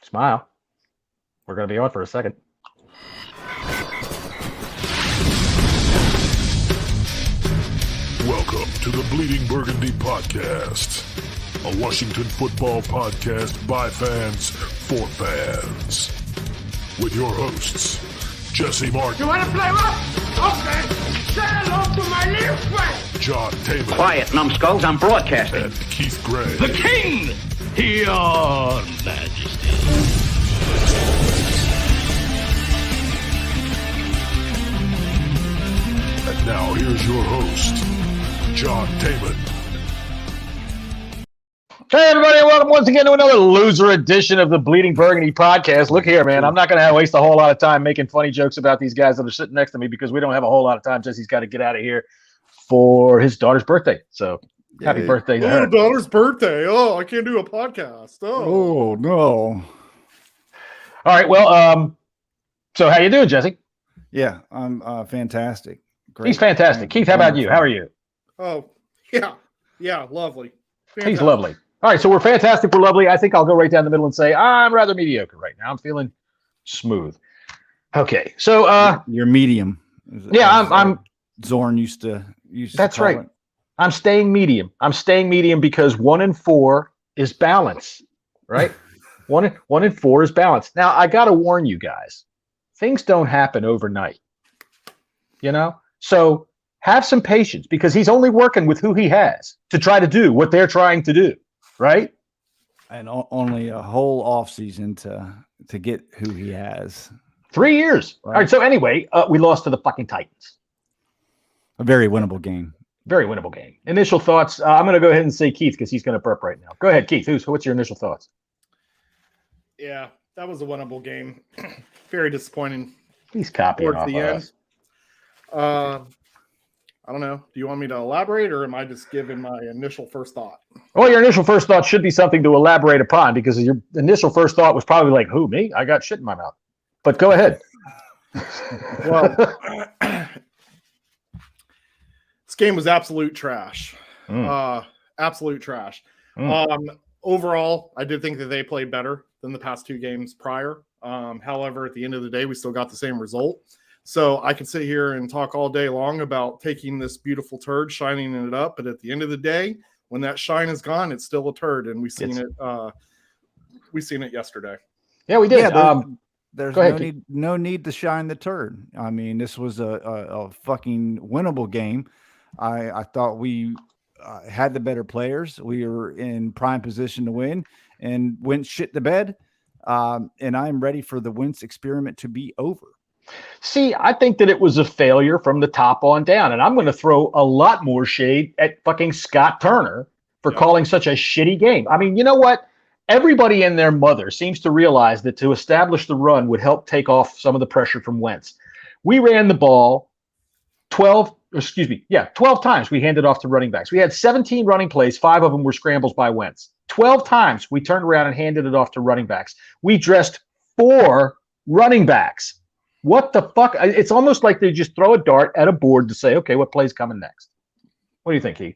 Smile. We're going to be on for a second. Welcome to the Bleeding Burgundy podcast, a Washington football podcast by fans for fans. With your hosts, Jesse Martin. You want to play what? Okay. Say hello to my little friend. John Taylor. Quiet, numbskulls, I'm broadcasting. And Keith Gray. The King, your Majesty. And now here's your host, John Taylor. Hey, everybody, welcome once again to another loser edition of the Bleeding Burgundy podcast. Look here, man. I'm not going to waste a whole lot of time making funny jokes about these guys that are sitting next to me because we don't have a whole lot of time. Jesse's got to get out of here for his daughter's birthday. So happy birthday to her. Daughter's birthday. Oh, I can't do a podcast. Oh, no. All right. Well, so how you doing, Jesse? Yeah, I'm fantastic. Great. He's fantastic. Keith, how about you? How are you? Oh, yeah. Yeah, lovely. Fantastic. He's lovely. All right, so we're fantastic. We're lovely. I think I'll go right down the middle and say I'm rather mediocre right now. I'm feeling smooth. Okay, so you're medium. Yeah, I'm Zorn used to that's call right. it. I'm staying medium. I'm staying medium because 1 and 4 is balance, right? 1 and 4 is balance. Now I got to warn you guys, things don't happen overnight. You know, so have some patience because he's only working with who he has to try to do what they're trying to do. Right, And only a whole off season to get who he has. 3 years. Right. All right. So anyway, we lost to the fucking Titans. A very winnable game. Very winnable game. Initial thoughts. I'm going to go ahead and say Keith because he's going to burp right now. Go ahead, Keith. What's your initial thoughts? Yeah, that was a winnable game. Very disappointing. He's copying Towards off the of end. us. I don't know. Do you want me to elaborate, or am I just giving my initial first thought? Well, your initial first thought should be something to elaborate upon because your initial first thought was probably like, "Who, me? I got shit in my mouth." But go ahead. Well, this game was absolute trash. Absolute trash. Overall, I did think that they played better than the past two games prior. However, at the end of the day, we still got the same result. So I could sit here and talk all day long about taking this beautiful turd, shining it up. But at the end of the day, when that shine is gone, it's still a turd. And we seen it yesterday. Yeah, we did. Yeah, there's go ahead, no need to shine the turd. I mean, this was a fucking winnable game. I thought we had the better players. We were in prime position to win and went shit to bed. And I'm ready for the Wentz experiment to be over. See, I think that it was a failure from the top on down. And I'm going to throw a lot more shade at fucking Scott Turner for calling such a shitty game. I mean, you know what? Everybody and their mother seems to realize that to establish the run would help take off some of the pressure from Wentz. We ran the ball 12 times we handed off to running backs. We had 17 running plays. 5 of them were scrambles by Wentz. 12 times we turned around and handed it off to running backs. We dressed 4 running backs. What the fuck? It's almost like they just throw a dart at a board to say, okay, what play's coming next? What do you think, Keith?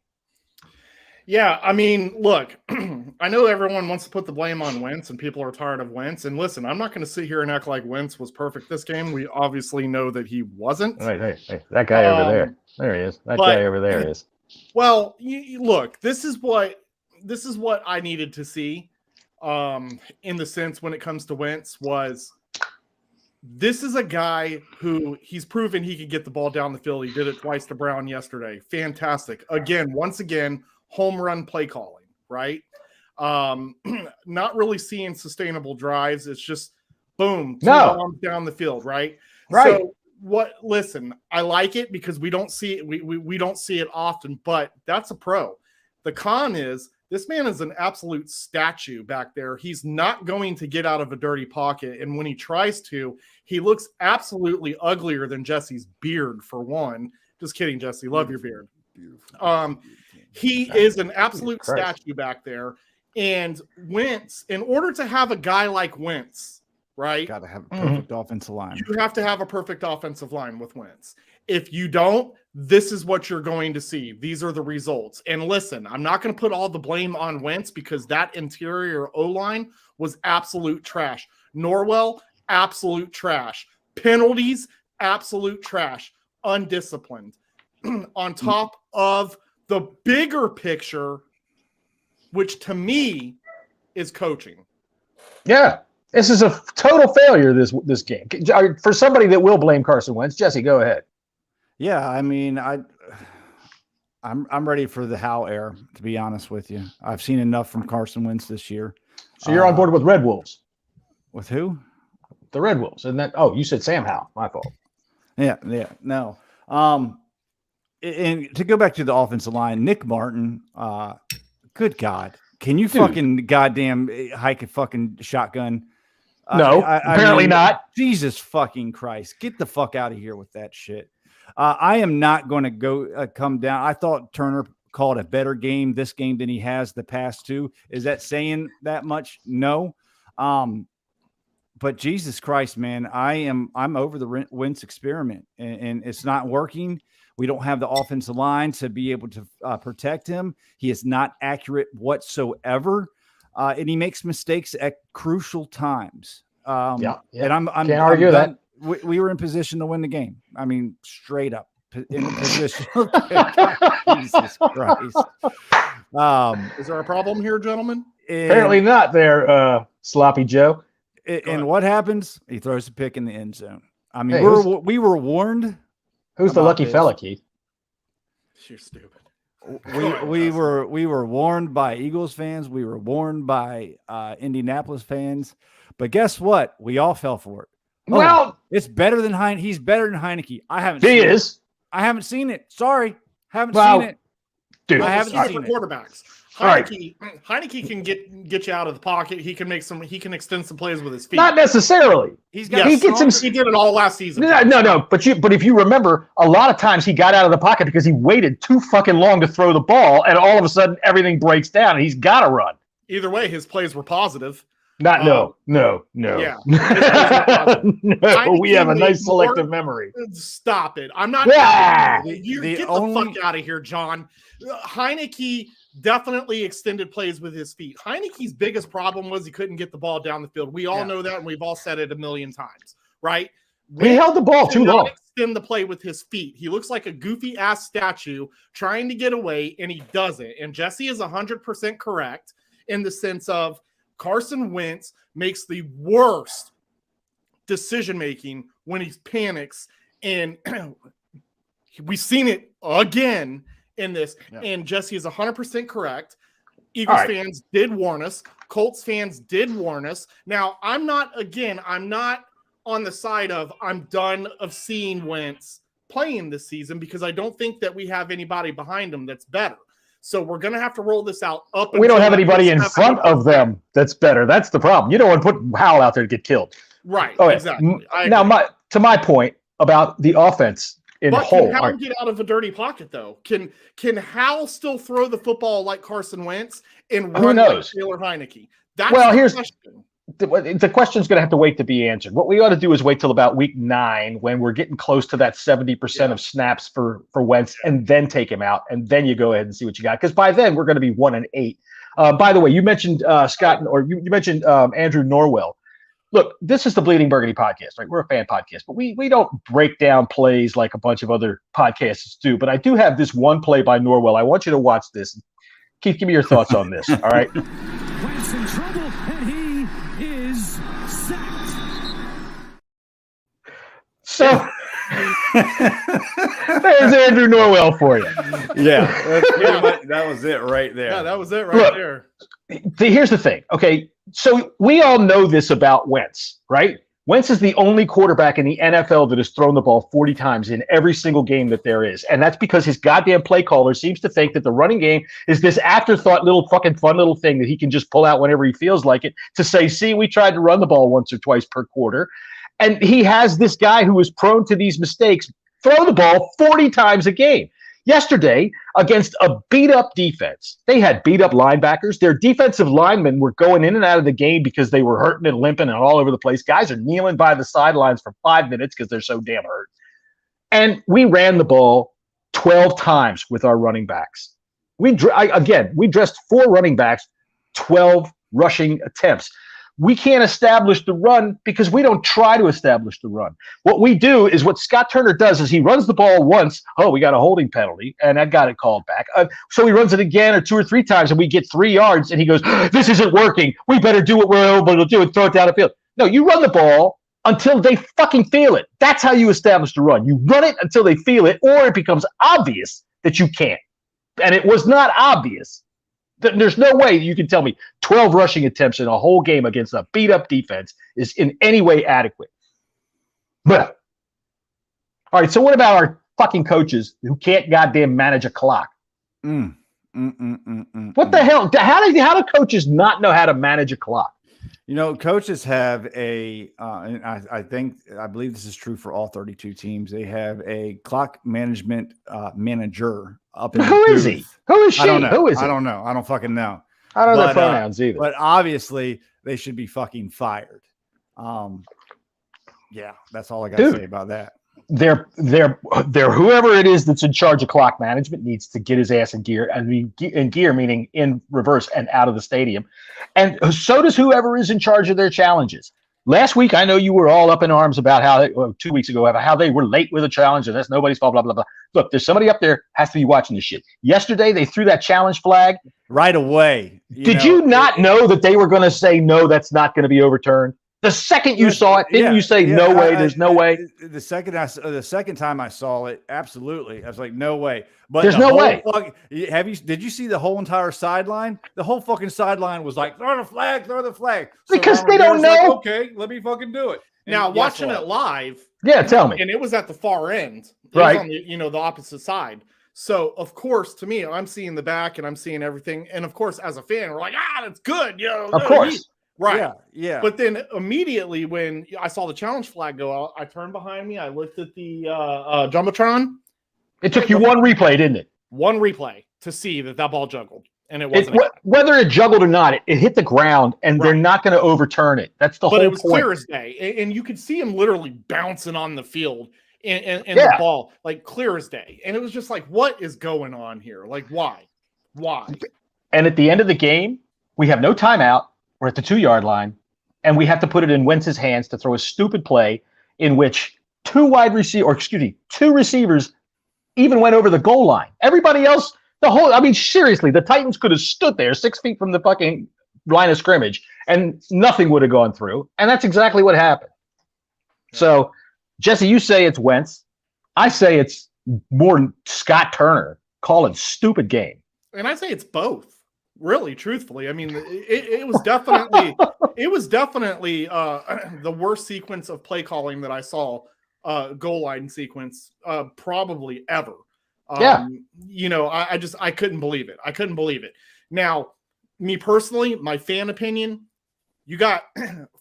Yeah, I mean, look, I know everyone wants to put the blame on Wentz and people are tired of Wentz. And listen, I'm not going to sit here and act like Wentz was perfect this game. We obviously know that he wasn't. Hey, that guy over there. There he is. That guy over there is. Well, look, this is what I needed to see in the sense when it comes to Wentz was this is a guy who he's proven he could get the ball down the field. He did it twice to Brown yesterday. Fantastic. Once again, home run play calling, right? Not really seeing sustainable drives. It's just boom, two bombs down the field, right? Right. So listen, I like it because we don't see it. We don't see it often, but that's a pro. The con is this man is an absolute statue back there. He's not going to get out of a dirty pocket. And when he tries to, he looks absolutely uglier than Jesse's beard, for one. Just kidding, Jesse. Love your beard. He is an absolute statue back there. And Wentz, in order to have a guy like Wentz, right? Got to have a perfect offensive line. You have to have a perfect offensive line with Wentz. If you don't, this is what you're going to see. These are the results. And listen, I'm not going to put all the blame on Wentz because that interior O-line was absolute trash. Norwell, absolute trash. Penalties, absolute trash. Undisciplined. On top of the bigger picture, which to me is coaching. Yeah. This is a total failure, this game. For somebody that will blame Carson Wentz, Jesse, go ahead. Yeah, I mean, I'm ready for the Howe era, to be honest with you. I've seen enough from Carson Wentz this year. So you're on board with Red Wolves. With who? The Red Wolves. And that you said Sam Howell. My fault. Yeah, no. And to go back to the offensive line, Nick Martin, good God. Can you fucking goddamn hike a fucking shotgun? No, apparently not. Jesus fucking Christ. Get the fuck out of here with that shit. I am not going to go come down. I thought Turner called a better game this game than he has the past two. Is that saying that much? No. But Jesus Christ, man, I'm over the Wentz experiment, and it's not working. We don't have the offensive line to be able to protect him. He is not accurate whatsoever, and he makes mistakes at crucial times. Yeah. And I'm can't argue that. We were in position to win the game. I mean, straight up in a position. Jesus Christ. Is there a problem here, gentlemen? Apparently not there, Sloppy Joe. And what happens? He throws a pick in the end zone. I mean, Hey, we were warned. Who's the lucky fella, Keith? You're stupid. We were warned by Eagles fans. We were warned by Indianapolis fans. But guess what? We all fell for it. Well, it's better than Heineke. He's better than Heineke. I haven't he seen it. Sorry. Haven't seen it. Dude, I haven't seen for it. Quarterbacks. Heineke can get you out of the pocket. He can extend some plays with his feet. Not necessarily. He did it all last season. No. But if you remember, a lot of times he got out of the pocket because he waited too fucking long to throw the ball, and all of a sudden everything breaks down, and he's got to run. Either way, his plays were positive. No. Yeah. No, we have a nice selective memory. Stop it. I'm not. Yeah. You get the fuck out of here, John. Heineke definitely extended plays with his feet. Heineke's biggest problem was he couldn't get the ball down the field. We all know that, and we've all said it a million times, right? He held the ball too long. Extend the play with his feet. He looks like a goofy ass statue trying to get away, and he doesn't. And Jesse is 100% correct in the sense of Carson Wentz makes the worst decision making when he panics, and we've seen it again in this. Yeah. And Jesse is 100% correct. Eagles fans did warn us. Colts fans did warn us. Now, I'm not on the side of I'm done of seeing Wentz playing this season because I don't think that we have anybody behind him that's better. So we're going to have to roll this out up. We don't have anybody in front of them that's better. That's the problem. You don't want to put Howell out there to get killed. Right. Okay. Exactly. Now, to my point about the offense in whole. Can Howell get out of a dirty pocket, though? Can Howell still throw the football like Carson Wentz and run like Taylor Heineke? Here's the question. The question's going to have to wait to be answered. What we ought to do is wait till about week 9 when we're getting close to that 70% of snaps for Wentz, and then take him out, and then you go ahead and see what you got. Because by then we're going to be 1-8. By the way, you mentioned Scott, or you mentioned Andrew Norwell. Look, this is the Bleeding Burgundy podcast, right? We're a fan podcast, but we don't break down plays like a bunch of other podcasts do. But I do have this one play by Norwell. I want you to watch this. Keith, give me your thoughts on this. All right. Wentz in trouble, and he is sacked. So there's Andrew Norwell for you. Yeah, that was it right there. Yeah, that was it right there. Here's the thing. Okay, so we all know this about Wentz, right? Wentz is the only quarterback in the NFL that has thrown the ball 40 times in every single game that there is. And that's because his goddamn play caller seems to think that the running game is this afterthought little fucking fun little thing that he can just pull out whenever he feels like it to say, see, we tried to run the ball once or twice per quarter. And he has this guy who is prone to these mistakes throw the ball 40 times a game. Yesterday, against a beat-up defense, they had beat-up linebackers. Their defensive linemen were going in and out of the game because they were hurting and limping and all over the place. Guys are kneeling by the sidelines for 5 minutes because they're so damn hurt. And we ran the ball 12 times with our running backs. We dressed 4 running backs, 12 rushing attempts. We can't establish the run because we don't try to establish the run. What we do is what Scott Turner does is he runs the ball once. Oh, we got a holding penalty, and I got it called back. So he runs it again or 2 or 3 times, and we get 3 yards, and he goes, this isn't working. We better do what we're able to do and throw it down the field. No, you run the ball until they fucking feel it. That's how you establish the run. You run it until they feel it, or it becomes obvious that you can't. And it was not obvious. There's no way you can tell me 12 rushing attempts in a whole game against a beat-up defense is in any way adequate. But, all right, so what about our fucking coaches who can't goddamn manage a clock? What the hell? How do coaches not know how to manage a clock? You know, coaches have and I believe this is true for all 32 teams. They have a clock management manager up in Who is he? Who is she? I don't know. Who is it? I don't know. I don't fucking know. I don't know their pronouns either. But obviously, they should be fucking fired. Yeah, that's all I got to say about that. They're whoever it is that's in charge of clock management needs to get his ass in gear. I mean, in gear meaning in reverse and out of the stadium, and so does whoever is in charge of their challenges. Last week, I know you were all up in arms about how 2 weeks ago about how they were late with a challenge and that's nobody's fault. Blah blah blah. Look, there's somebody up there has to be watching this shit. Yesterday, they threw that challenge flag right away. Did you not know that they were going to say no? That's not going to be overturned. The second you saw it, didn't you say no way? There's no way. The second time I saw it, absolutely, I was like, no way. But there's no way. Did you see the whole entire sideline? The whole fucking sideline was like, throw the flag. So because they don't know. Like, okay, let me fucking do it. Now watching it live. Yeah, tell me. And it was at the far end, right? On the opposite side. So of course, to me, I'm seeing the back and I'm seeing everything. And of course, as a fan, we're like, that's good, Of course. Right. Yeah. But then immediately when I saw the challenge flag go out, I turned behind me. I looked at the Jumbotron. It took you one replay, didn't it? One replay to see that ball juggled. And it wasn't. Whether it juggled or not, it hit the ground, and they're not going to overturn it. That's the whole point. But it was clear as day. And you could see him literally bouncing on the field and the ball, like clear as day. And it was just like, what is going on here? Like, why? And at the end of the game, we have no timeout. We're at the 2-yard line, and we have to put it in Wentz's hands to throw a stupid play in which 2 receivers even went over the goal line. Everybody else, seriously, the Titans could have stood there 6 feet from the fucking line of scrimmage, and nothing would have gone through. And that's exactly what happened. Yeah. So, Jesse, you say it's Wentz. I say it's more Scott Turner calling stupid game. And I say it's both. Really, truthfully, I mean, it was definitely the worst sequence of play calling that I saw, goal line sequence, probably ever. I couldn't believe it. Now, me personally, my fan opinion, you got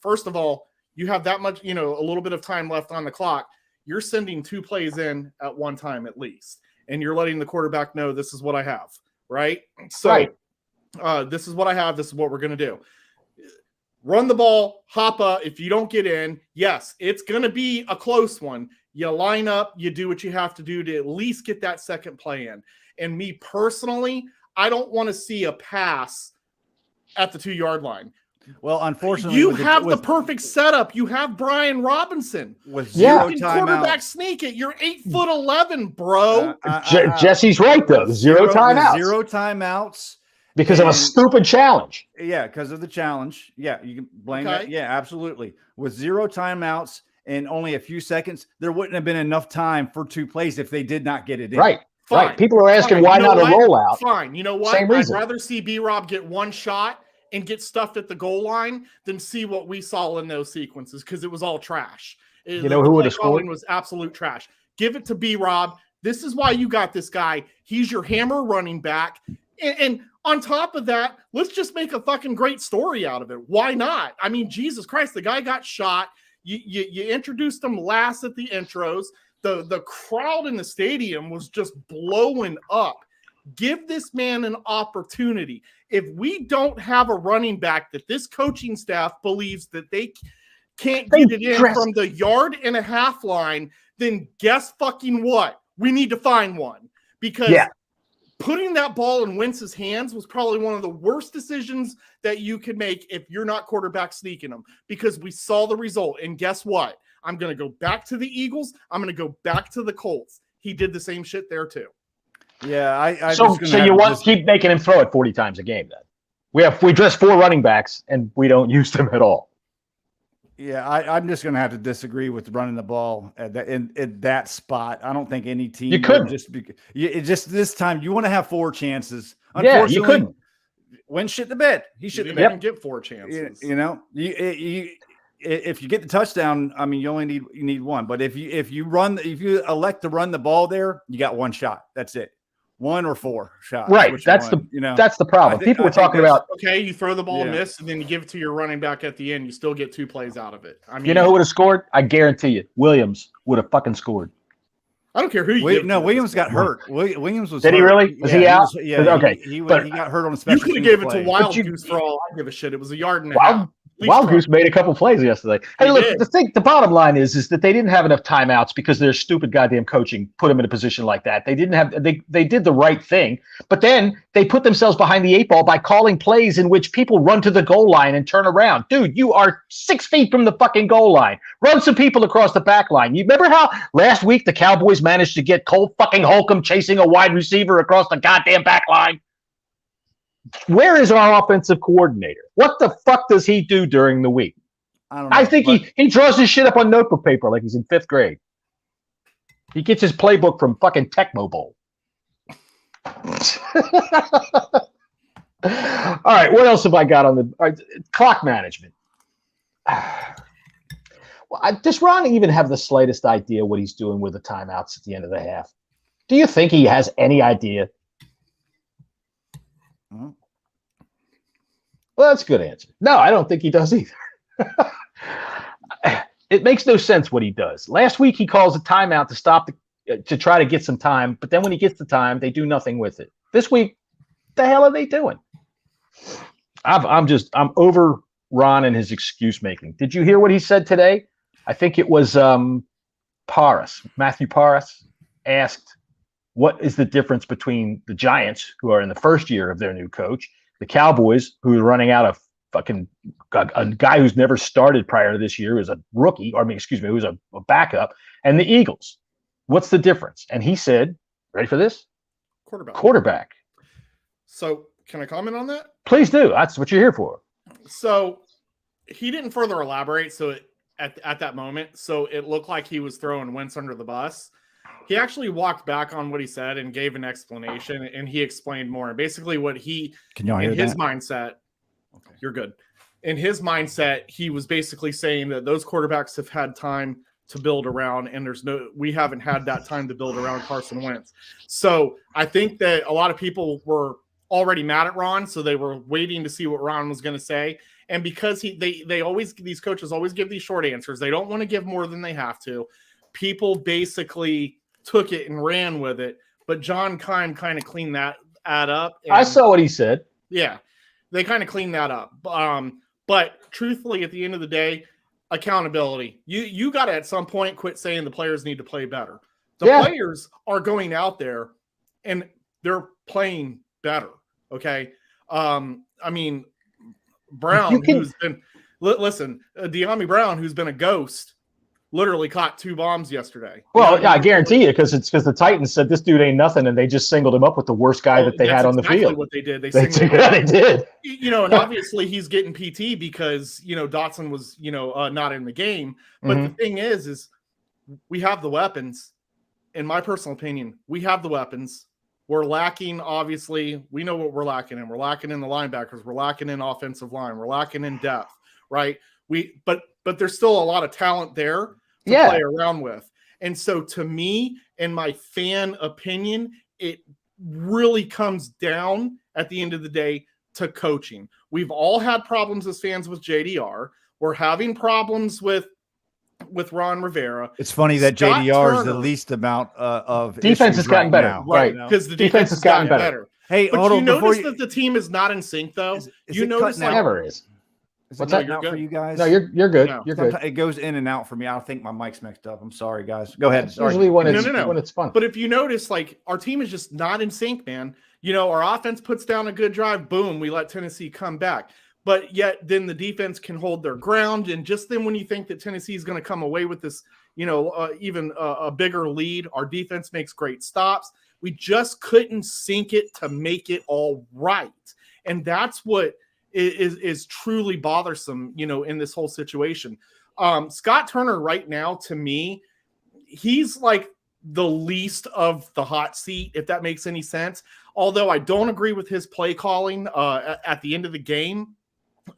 first of all, you have that much, a little bit of time left on the clock. You're sending 2 plays in at one time at least, and you're letting the quarterback know this is what I have, right? So. Right. This is what I have. This is what we're going to do. Run the ball, hop up. If you don't get in, yes, it's going to be a close one. You line up, you do what you have to do to at least get that second play in. And me personally, I don't want to see a pass at the 2-yard line. Well, unfortunately, you have the perfect setup. You have Brian Robinson with 0 timeouts. Quarterback sneak it. You're 8'11", bro. Jesse's right though. 0 timeouts. 0 timeouts. Because of a stupid challenge. Yeah, because of the challenge. Yeah, you can blame that. Yeah, absolutely. With 0 timeouts and only a few seconds, there wouldn't have been enough time for 2 plays if they did not get it in. Right. Fine. Right. People are asking why not a rollout. Fine. You know what? I'd rather see B-Rob get one shot and get stuffed at the goal line than see what we saw in those sequences because it was all trash. You know who would have scored? Was absolute trash. Give it to B-Rob. This is why you got this guy. He's your hammer running back. And on top of that, let's just make a fucking great story out of it. Why not? I mean, Jesus Christ, the guy got shot. You introduced him last at the intros. The crowd in the stadium was just blowing up. Give this man an opportunity. If we don't have a running back that this coaching staff believes that they can't get it in from the 1.5 yard line, then guess fucking what? We need to find one. because putting that ball in Wentz's hands was probably one of the worst decisions that you could make if you're not quarterback sneaking them, because we saw the result. And guess what? I'm going to go back to the Eagles. I'm going to go back to the Colts. He did the same shit there too. Yeah, so you want to keep making him throw it 40 times a game then? We dress 4 running backs and we don't use them at all. Yeah, I'm just going to have to disagree with running the ball at that spot. I don't think any team you could just this time you want to have 4 chances. Unfortunately, you couldn't. Wentz shit the bed. He should have get 4 chances. You know, if you get the touchdown, I mean, you only need 1. But if you elect to run the ball there, you got 1 shot. That's it. 1 or 4 shots. Right. That's the problem. People were talking about, okay, you throw the ball and miss, and then you give it to your running back at the end. You still get 2 plays out of it. I mean, you know who would have scored? I guarantee you, Williams would have fucking scored. I don't care who you. No, Williams got hurt. Williams was. Did he really? Was he out? Okay. He got hurt on a special. You could have gave it to Wild Goose for all I give a shit. It was a yard and a half. Wild Goose made a couple plays yesterday. Hey, look, the bottom line is that they didn't have enough timeouts because their stupid goddamn coaching put them in a position like that. They didn't have they did the right thing, but then they put themselves behind the 8 ball by calling plays in which people run to the goal line and turn around. Dude, you are 6 feet from the fucking goal line. Run some people across the back line. You remember how last week the Cowboys managed to get Cole fucking Holcomb chasing a wide receiver across the goddamn back line? Where is our offensive coordinator? What the fuck does he do during the week? I don't know. I think he draws his shit up on notebook paper like he's in 5th grade. He gets his playbook from fucking Tecmo Bowl. All right, what else have I got on the clock management? Does Ron even have the slightest idea what he's doing with the timeouts at the end of the half? Do you think he has any idea? Well, that's a good answer. No, I don't think he does either. It makes no sense what he does. Last week he calls a timeout to try to get some time, but then when he gets the time, they do nothing with it. This week, the hell are they doing? I'm over Ron and his excuse making. Did you hear what he said today? I think it was Matthew Paras asked, what is the difference between the Giants, who are in the first year of their new coach, the Cowboys, who are running out of fucking a guy who's never started prior to this year, who's a rookie, who's a backup, and the Eagles. What's the difference? And he said, ready for this? Quarterback. So can I comment on that? Please do. That's what you're here for. So he didn't further elaborate. So at that moment, so it looked like he was throwing Wentz under the bus. He actually walked back on what he said and gave an explanation, and he explained more. And basically what his mindset, okay, you're good. In his mindset, he was basically saying that those quarterbacks have had time to build around, and we haven't had that time to build around Carson Wentz. So I think that a lot of people were already mad at Ron, so they were waiting to see what Ron was going to say. And because these coaches always give these short answers, they don't want to give more than they have to. People basically took it and ran with it, but John Keim kind of cleaned that up. I saw what he said. Yeah, they kind of cleaned that up. But truthfully, at the end of the day, accountability. You got to at some point quit saying the players need to play better. The players are going out there and they're playing better. Okay. I mean, Brown, who's been De'Ami Brown, who's been a ghost, literally caught 2 bombs yesterday. Well, yeah, I guarantee you, because the Titans said this dude ain't nothing, and they just singled him up with the worst guy that they had on the field. What they did, they did. And obviously he's getting PT because Dotson was not in the game. But the thing is we have the weapons. In my personal opinion, we have the weapons. We're lacking, obviously. We know what we're lacking in. We're lacking in the linebackers. We're lacking in offensive line. We're lacking in depth, right? But there's still a lot of talent there to play around with. And so to me, in my fan opinion, it really comes down at the end of the day to coaching. We've all had problems as fans with JDR. We're having problems with Ron Rivera. It's funny that Scott JDR is the least amount of defense has gotten better, right? Because the defense has gotten better. Hey, but you notice that the team is not in sync, though. You notice never is. Is What's it that? cutting out for you guys? No, you're good. No. You're good. Sometimes it goes in and out for me. I think my mic's mixed up. I'm sorry, guys. Go ahead. It's Sorry. usually when No. it's fun. But if you notice, like, our team is just not in sync, man. You know, our offense puts down a good drive, boom, we let Tennessee come back. But yet then the defense can hold their ground. And just then when you think that Tennessee is going to come away with this, even a bigger lead, our defense makes great stops. We just couldn't sync it to make it all right. And that's what is truly bothersome, in this whole situation. Scott Turner right now, to me, he's like the least of the hot seat, if that makes any sense. Although I don't agree with his play calling at the end of the game.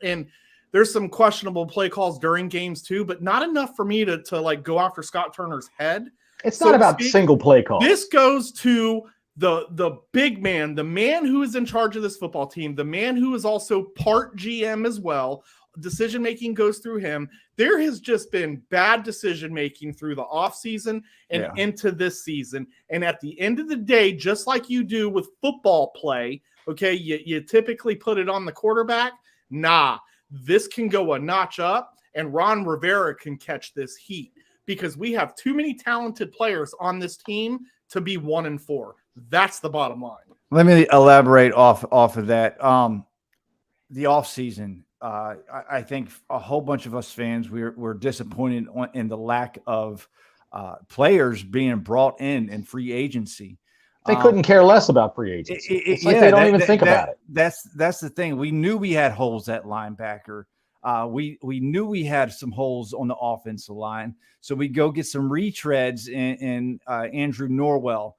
And there's some questionable play calls during games too, but not enough for me to like go after Scott Turner's head. It's not about single play calls. This goes to the big man, the man who is in charge of this football team, the man who is also part GM as well. Decision-making goes through him. There has just been bad decision-making through the offseason and into this season. And at the end of the day, just like you do with football play, okay, you typically put it on the quarterback. Nah, this can go a notch up, and Ron Rivera can catch this heat because we have too many talented players on this team to be 1-4. That's the bottom line. Let me elaborate off of that. The offseason, I think a whole bunch of us fans, we're disappointed in the lack of players being brought in free agency. They couldn't care less about free agency. It's like they don't even think about it. That's the thing. We knew we had holes at linebacker. We knew we had some holes on the offensive line. So we go get some retreads in Andrew Norwell,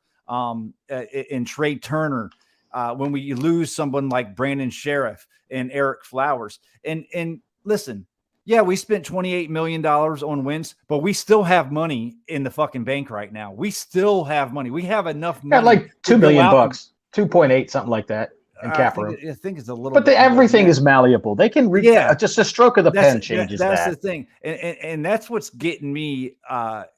in Trey Turner. When we lose someone like Brandon Sheriff and Eric Flowers. And listen, yeah, we spent $28 million on Wentz, but we still have money in the fucking bank right now. We still have money. We have enough money. Got like $2 million, 2.8, something like that in cap room. I think it's a little but bit everything is malleable. They can just a stroke of the pen changes that. That's the thing. And that's what's getting me,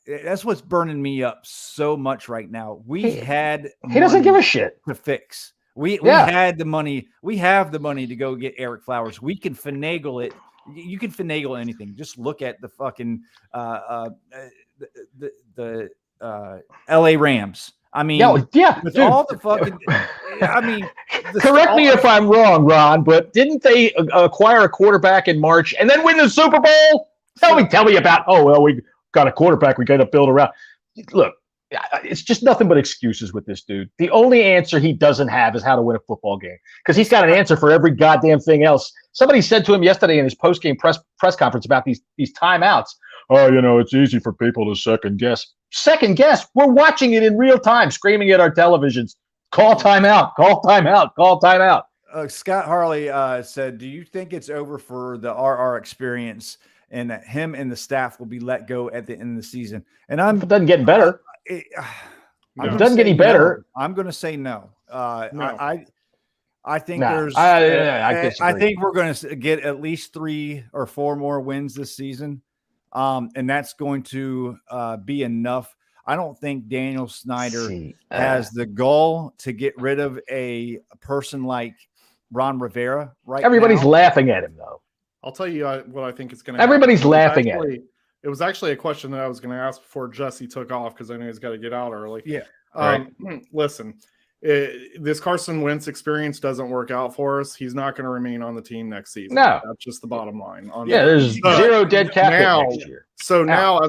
that's what's burning me up so much right now. He doesn't give a shit to fix. We had the money. We have the money to go get Eric Flowers. We can finagle it. You can finagle anything. Just look at the fucking the LA Rams. I mean, with all the fucking. I mean, correct me if I'm wrong, Ron, but didn't they acquire a quarterback in March and then win the Super Bowl? Tell me about. Oh well, we got a quarterback. We got to build around. Look, it's just nothing but excuses with this dude. The only answer he doesn't have is how to win a football game because he's got an answer for every goddamn thing else. Somebody said to him yesterday in his post-game press conference about these timeouts. Oh, it's easy for people to second guess. Second guess? We're watching it in real time, screaming at our televisions. Call timeout, call timeout, call timeout. Scott Harley said, do you think it's over for the RR experience and that him and the staff will be let go at the end of the season? And it doesn't get better. It doesn't get any better. No. I'm going to say no. No. I think I think we're going to get at least 3 or 4 more wins this season. And that's going to be enough. I don't think Daniel Snyder has the goal to get rid of a person like Ron Rivera Everybody's laughing at him, though. I'll tell you what I think it's going to Everybody's laughing at him. It was actually a question that I was going to ask before Jesse took off because I know he's got to get out early. Yeah. Listen, this Carson Wentz experience doesn't work out for us. He's not going to remain on the team next season. No. That's just the bottom line. There's 0 dead cap next year. So now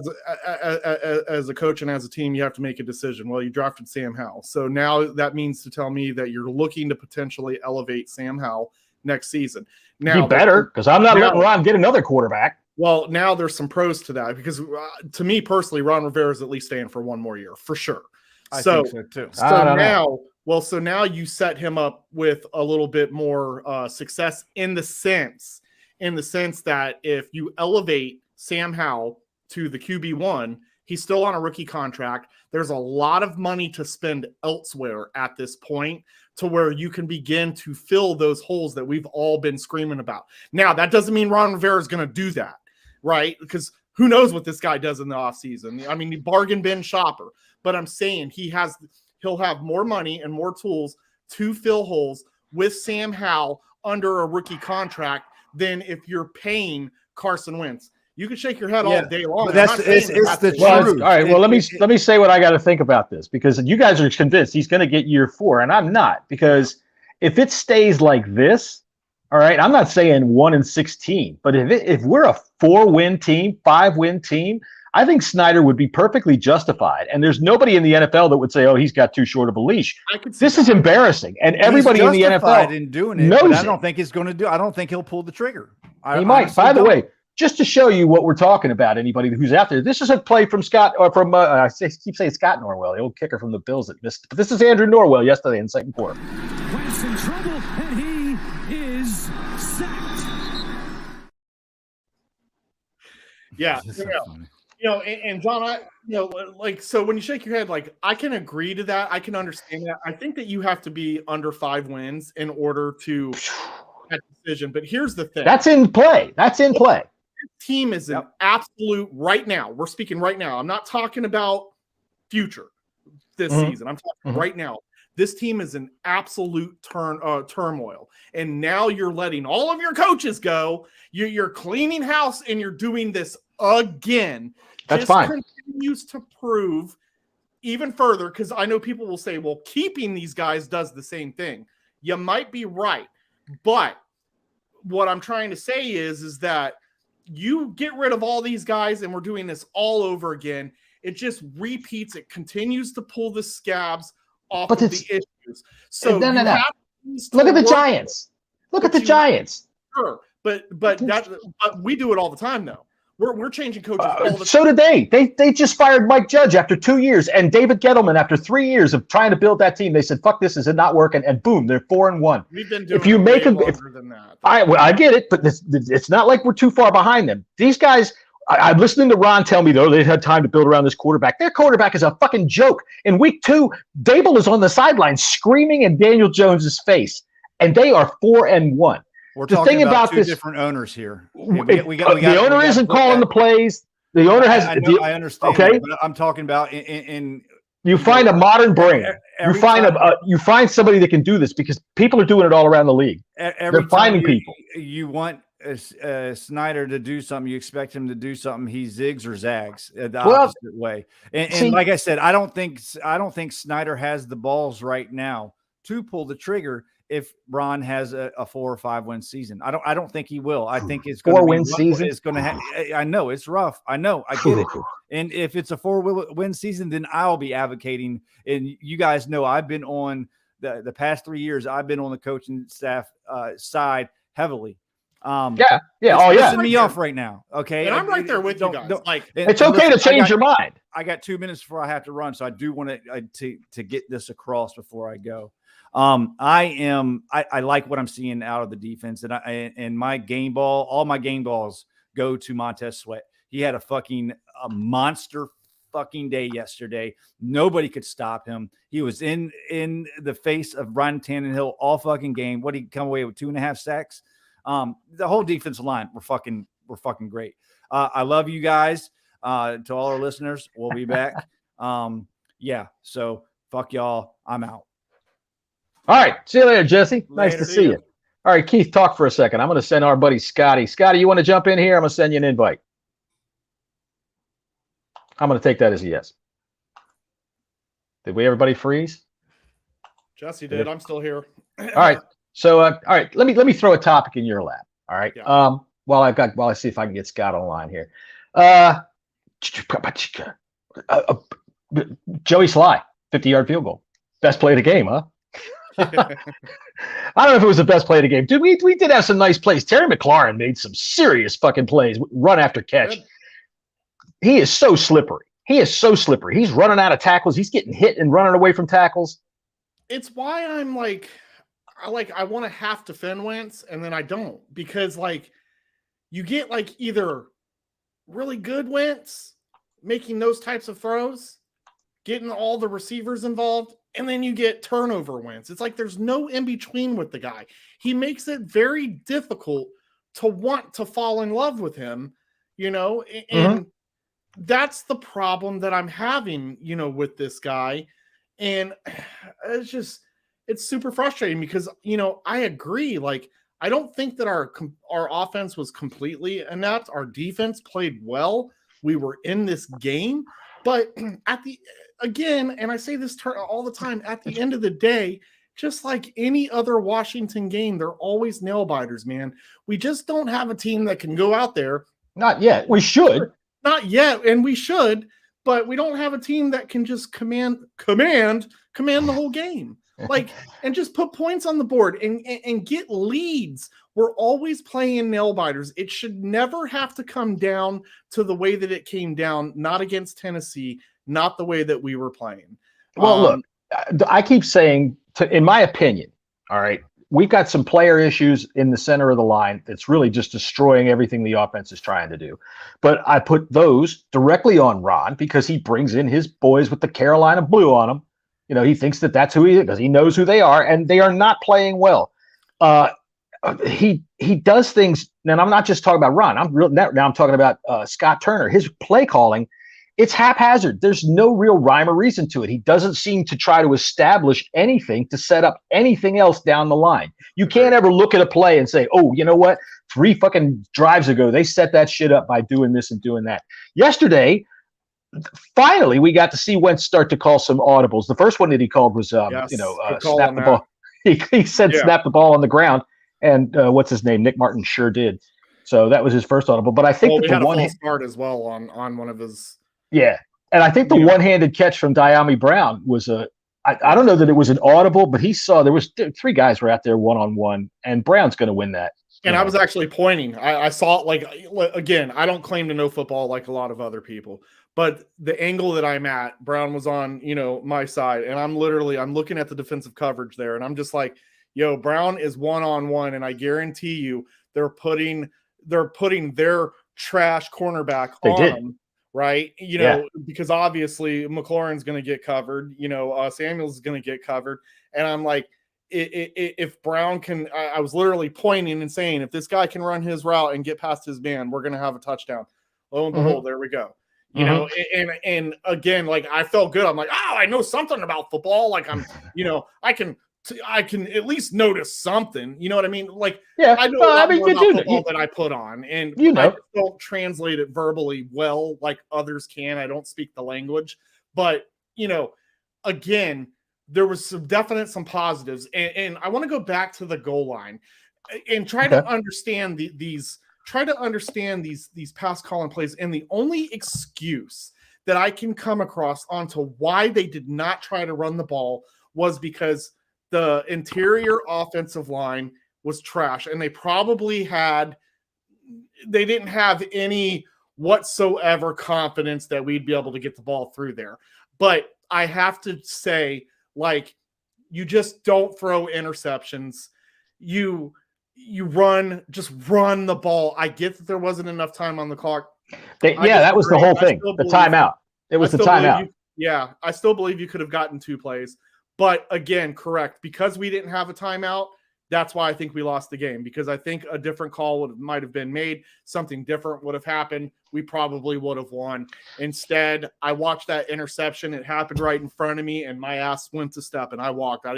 as a coach and as a team, you have to make a decision. Well, you drafted Sam Howell. So now that means to tell me that you're looking to potentially elevate Sam Howell next season. Now, he better, because I'm not letting Ron get another quarterback. Well, now there's some pros to that because to me personally, Ron Rivera is at least staying for 1 more year for sure. I think so too. So now you set him up with a little bit more success in the sense that if you elevate Sam Howell to the QB1, he's still on a rookie contract. There's a lot of money to spend elsewhere at this point to where you can begin to fill those holes that we've all been screaming about. Now, that doesn't mean Ron Rivera is going to do that, right? Because who knows what this guy does in the offseason. I mean, the bargain bin shopper. But I'm saying he'll have more money and more tools to fill holes with Sam Howell under a rookie contract than if you're paying Carson Wentz. You can shake your head all day long. But it's the truth. All right. Well, let me say what I got to think about this, because you guys are convinced he's going to get year 4, and I'm not, because if it stays like this, all right, I'm not saying 1-16, but if we're a 4-win team, 5-win team, I think Snyder would be perfectly justified. And there's nobody in the NFL that would say, "Oh, he's got too short of a leash." This is embarrassing, and everybody in the NFL in doing it, knows but I don't think he's going to do. I don't think he'll pull the trigger. He might. By the way, just to show you what we're talking about, anybody who's out there, this is a play from Scott, or from I keep saying Scott Norwell, the old kicker from the Bills that missed. But this is Andrew Norwell yesterday in the second quarter. Wentz in trouble, and he is sacked. Yeah. And John, so when you shake your head, like, I can agree to that. I can understand that. I think that you have to be under 5 wins in order to have a decision. But here's the thing. That's in play. This team is an absolute right now. We're speaking right now. I'm not talking about future this season. I'm talking right now. This team is an absolute turmoil. And now you're letting all of your coaches go. You're cleaning house, and you're doing this again. That's fine. Continues to prove even further, because I know people will say, well, keeping these guys does the same thing. You might be right. But what I'm trying to say is that you get rid of all these guys and we're doing this all over again. It just repeats. It continues to pull the scabs off of the issues. So no. Look at the Giants. Look at the Giants. Sure. But we do it all the time, though. We're changing coaches all the time. So did they. They just fired Mike Judge after 2 years, and David Gettleman after 3 years of trying to build that team. They said, "Fuck, this is not working," and boom, they're 4-1. We've been doing longer than that. I get it, but it's not like we're too far behind them. These guys. I'm listening to Ron tell me, though, they had time to build around this quarterback. Their quarterback is a fucking joke. In week 2, Dable is on the sideline screaming in Daniel Jones's face, and they are 4-1. We're talking about two different owners here. The owner isn't calling the plays. The owner has. I understand. Okay, but I'm talking about in you find a modern brain. You find somebody that can do this, because people are doing it all around the league. They're finding people. You want Snyder to do something, you expect him to do something, he zigs or zags the opposite way. And like I said, I don't think Snyder has the balls right now to pull the trigger if Ron has a 4 or 5 win season. I don't think he will. I think it's going 4-win season. It's going to I know it's rough. I know. I get it. And if it's a 4-win season, then I'll be advocating. And you guys know I've been on the past 3 years. I've been on the coaching staff side heavily. Yeah. Pissing me off right now. Okay. And I'm right there with you guys. It's okay to change your mind. I got 2 minutes before I have to run, so I do want to get this across before I go. I like what I'm seeing out of the defense, and my game ball, all my game balls go to Montez Sweat. He had a monster fucking day yesterday. Nobody could stop him. He was in the face of Ryan Tannehill all fucking game. What, he come away with 2.5 sacks? The whole defensive line, we're fucking great. I love you guys. To all our listeners, we'll be back. So fuck y'all. I'm out. All right. See you later, Jesse. Nice to see you. All right, Keith, talk for a second. I'm going to send our buddy Scotty. Scotty, you want to jump in here? I'm going to send you an invite. I'm going to take that as a yes. Did everybody freeze? Jesse did. I'm still here. All right. So, all right. Let me throw a topic in your lap. All right. Yeah. While I see if I can get Scott online here. Joey Sly, 50-yard field goal. Best play of the game, huh? I don't know if it was the best play of the game. Dude, we did have some nice plays. Terry McLaurin made some serious fucking plays, run after catch. Good. He is so slippery. He's running out of tackles. He's getting hit and running away from tackles. It's why I'm I want to half defend Wentz, and then I don't, because you get either really good Wentz making those types of throws, getting all the receivers involved, and then you get turnover Wentz. It's there's no in between with the guy. He makes it very difficult to want to fall in love with him, and that's the problem that I'm having, with this guy. And it's super frustrating because, I agree. I don't think that our offense was completely inept. Our defense played well. We were in this game, but and I say this all the time, at the end of the day, just like any other Washington game, they're always nail biters, man. We just don't have a team that can go out there. Not yet. We should. Not yet, and we should, but we don't have a team that can just command the whole game. Like, and just put points on the board and get leads. We're always playing nail biters. It should never have to come down to the way that it came down, not against Tennessee, not the way that we were playing. Well, look, I keep saying, in my opinion, all right, we've got some player issues in the center of the line that's really just destroying everything the offense is trying to do. But I put those directly on Ron because he brings in his boys with the Carolina blue on them. You know, he thinks that that's who he is because he knows who they are, and they are not playing well. He does things, and I'm not just talking about Ron. Now I'm talking about Scott Turner. His play calling, it's haphazard. There's no real rhyme or reason to it. He doesn't seem to try to establish anything to set up anything else down the line. You can't ever look at a play and say, oh, you know what? 3 fucking drives ago, they set that shit up by doing this and doing that. Yesterday, finally, we got to see Wentz start to call some audibles. The first one that he called was, snap the ball. He said, snap the ball on the ground. And what's his name? Nick Martin sure did. So that was his first audible. But I think we had a false start as well on one of his. Yeah. And I think the one-handed catch from Diami Brown was I don't know that it was an audible, but he saw there was 3 guys were out there one-on-one, and Brown's going to win that. And I was actually pointing. I saw it, like, again, I don't claim to know football like a lot of other people. But the angle that I'm at, Brown was on, my side, and I'm looking at the defensive coverage there, and I'm just like, yo, Brown is one-on-one, and I guarantee you they're putting their trash cornerback on him, right? Because obviously McLaurin's going to get covered, Samuel's is going to get covered, and I'm like, if Brown can, I was literally pointing and saying, if this guy can run his route and get past his man, we're going to have a touchdown. Lo and behold, there we go. And again, like, I felt good. I'm like, I know something about football. Like, I can at least notice something. You know what I mean? Like, I know more about football that I put on, and I just don't translate it verbally well like others can. I don't speak the language, but again, there was some positives, and I want to go back to the goal line and try to understand these pass calling plays. And the only excuse that I can come across onto why they did not try to run the ball was because the interior offensive line was trash, and they didn't have any whatsoever confidence that we'd be able to get the ball through there. But I have to say, like, you just don't throw interceptions. You just run the ball. I get that there wasn't enough time on the clock. That was the whole thing. The timeout. It was the timeout. I still believe you could have gotten 2 plays. But again, correct. Because we didn't have a timeout, that's why I think we lost the game. Because I think a different call might have been made. Something different would have happened. We probably would have won. Instead, I watched that interception. It happened right in front of me, and my ass went to step, and I walked. I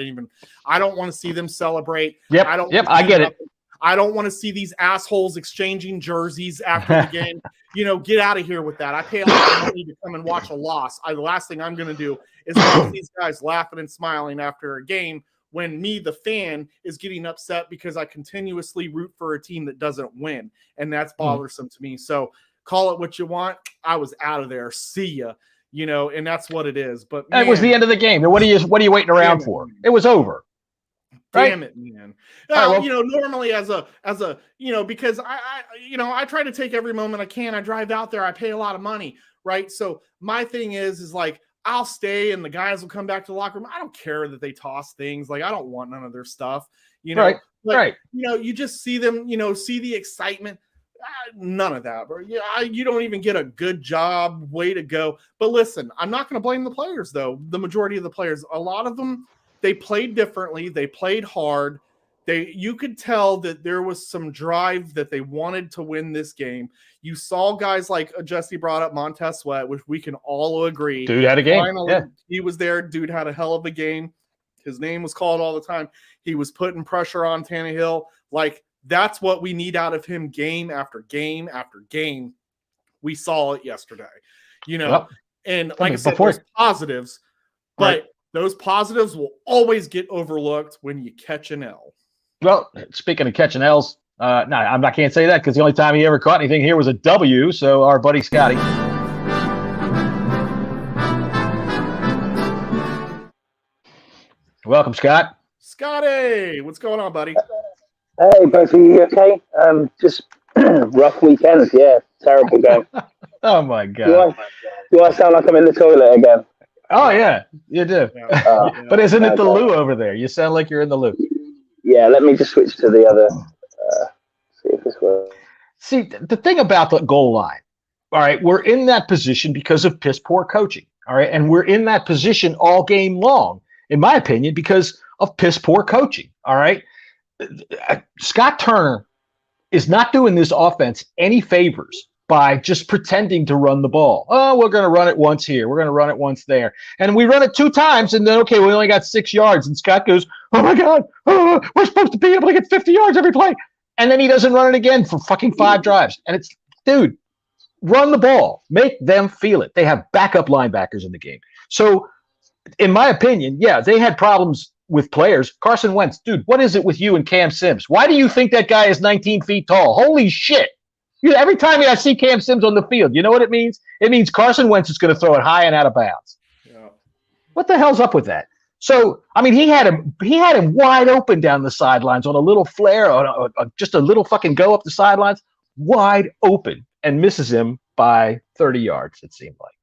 don't want to see them celebrate. I get it. I don't want to see these assholes exchanging jerseys after the game. Get out of here with that. I pay a lot of money to come and watch a loss. The last thing I'm going to do is watch these guys laughing and smiling after a game when me, the fan, is getting upset because I continuously root for a team that doesn't win. And that's bothersome to me. So call it what you want. I was out of there. See ya. And that's what it is. But man, it was the end of the game. What are you waiting around for? It was over. Damn it, man. Normally as a because I try to take every moment I can. I drive out there. I pay a lot of money, right? So my thing is like, I'll stay and the guys will come back to the locker room. I don't care that they toss things. Like, I don't want none of their stuff, Right. You just see them, see the excitement. None of that, bro. You don't even get a good job. Way to go. But listen, I'm not going to blame the players, though. The majority of the players, a lot of them, they played differently. They played hard. You could tell that there was some drive that they wanted to win this game. You saw guys like Jesse brought up Montez Sweat, which we can all agree. Dude had a game. Finally, he was there. Dude had a hell of a game. His name was called all the time. He was putting pressure on Tannehill like That's what we need out of him game after game after game. We saw it yesterday, and like I said, there's positives, but those positives will always get overlooked when you catch an L. Well, speaking of catching L's, I can't say that because the only time he ever caught anything here was a W. So our buddy Scotty. Welcome, Scott. Scotty, what's going on, buddy? Hey, both of you okay? Just rough weekend. Yeah, terrible game. Oh, my God. Do I sound like I'm in the toilet again? Oh, yeah, you do. But isn't it the loo over there? You sound like you're in the loo. Yeah, let me just switch to the other. See if this works. See, the thing about the goal line, all right, we're in that position because of piss poor coaching, all right? And we're in that position all game long, in my opinion, because of piss poor coaching, all right? Scott Turner is not doing this offense any favors by just pretending to run the ball. Oh, we're going to run it once here. We're going to run it once there. And we run it 2 times, and then, okay, we only got 6 yards. And Scott goes, oh, my God, we're supposed to be able to get 50 yards every play. And then he doesn't run it again for fucking 5 drives. And it's, dude, run the ball. Make them feel it. They have backup linebackers in the game. So, in my opinion, yeah, they had problems with players. Carson Wentz, dude, what is it with you and Cam Sims? Why do you think that guy is 19 feet tall? Holy shit. Every time I see Cam Sims on the field, you know what it means? It means Carson Wentz is going to throw it high and out of bounds. Yeah. What the hell's up with that? So, I mean, he had him wide open down the sidelines on a little flare, on just a little fucking go up the sidelines, wide open, and misses him by 30 yards, it seemed like.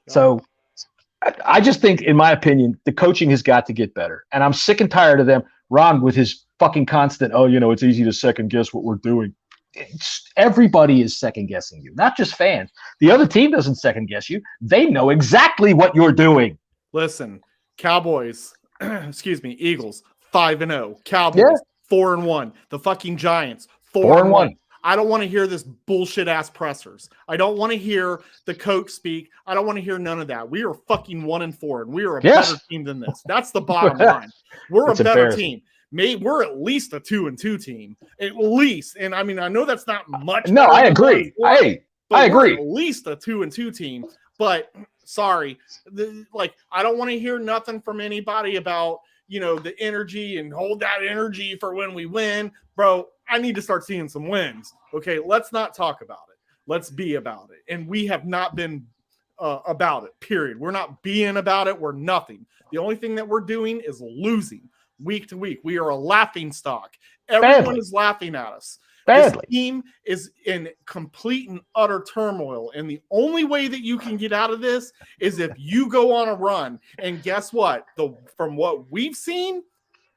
Yeah. So, I just think, in my opinion, the coaching has got to get better. And I'm sick and tired of them. Ron with his fucking constant, it's easy to second guess what we're doing. Everybody is second guessing you, not just fans. The other team doesn't second guess you. They know exactly what you're doing. Listen, Cowboys, Eagles, 5-0. Cowboys, 4-1. The fucking Giants, 4-1. I don't want to hear this bullshit ass pressers. I don't want to hear the coach speak. I don't want to hear none of that. We are fucking 1-4, and we are a better team than this. That's the bottom line. We're a better team. We're at least a 2-2 team, at least. And I mean, I know that's not much. No, I agree. I agree. We're at least a 2-2 team. But sorry, I don't want to hear nothing from anybody about the energy and hold that energy for when we win, bro. I need to start seeing some wins. Okay, let's not talk about it. Let's be about it. And we have not been about it, period. We're not being about it. We're nothing. The only thing that we're doing is losing week to week. We are a laughing stock. Everyone is laughing at us. This team is in complete and utter turmoil. And the only way that you can get out of this is if you go on a run. And guess what? From what we've seen,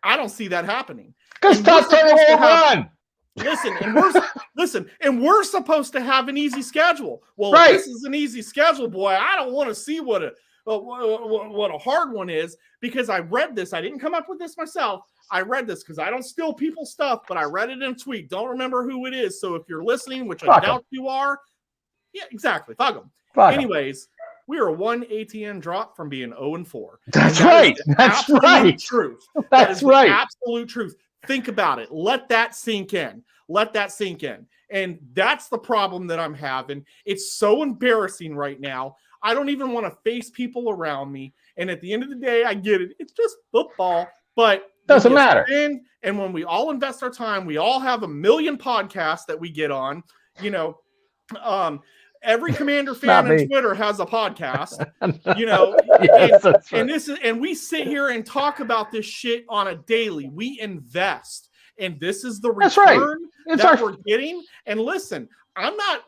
I don't see that happening. Because stop turning a run. And we're supposed to have an easy schedule. Well, if this is an easy schedule, boy, I don't want to see what a hard one is, because I read this. I didn't come up with this myself. I read this because I don't steal people's stuff, but I read it in a tweet. Don't remember who it is. So if you're listening, which I doubt you are, yeah, exactly. Fuck them. Anyways, we are one ATN drop from being 0-4. That's right. That's right. Truth. That's right. Absolute truth. Think about it. Let that sink in. And that's the problem that I'm having. It's so embarrassing right now. I don't even want to face people around me. And at the end of the day, I get it. It's just football. But doesn't matter. And when we all invest our time, we all have a million podcasts that we get on. Every Commander fan on Twitter has a podcast. And we sit here and talk about this shit on a daily. We invest, and this is the return we're getting. And listen, I'm not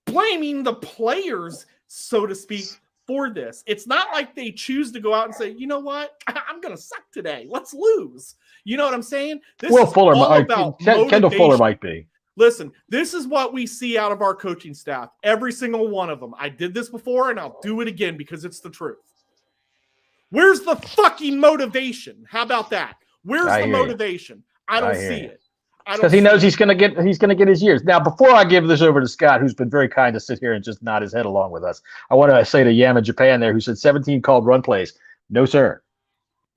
blaming the players, so to speak, for this. It's not like they choose to go out and say, you know what, I'm going to suck today. Let's lose. You know what I'm saying? This is all about Kendall Fuller might be. Listen, this is what we see out of our coaching staff. Every single one of them. I did this before, and I'll do it again because it's the truth. Where's the fucking motivation? How about that? Where's the motivation? I don't see it. Because he knows he's gonna get his years. Now, before I give this over to Scott, who's been very kind to sit here and just nod his head along with us, I want to say to Yama Japan there, who said 17 called run plays. No, sir.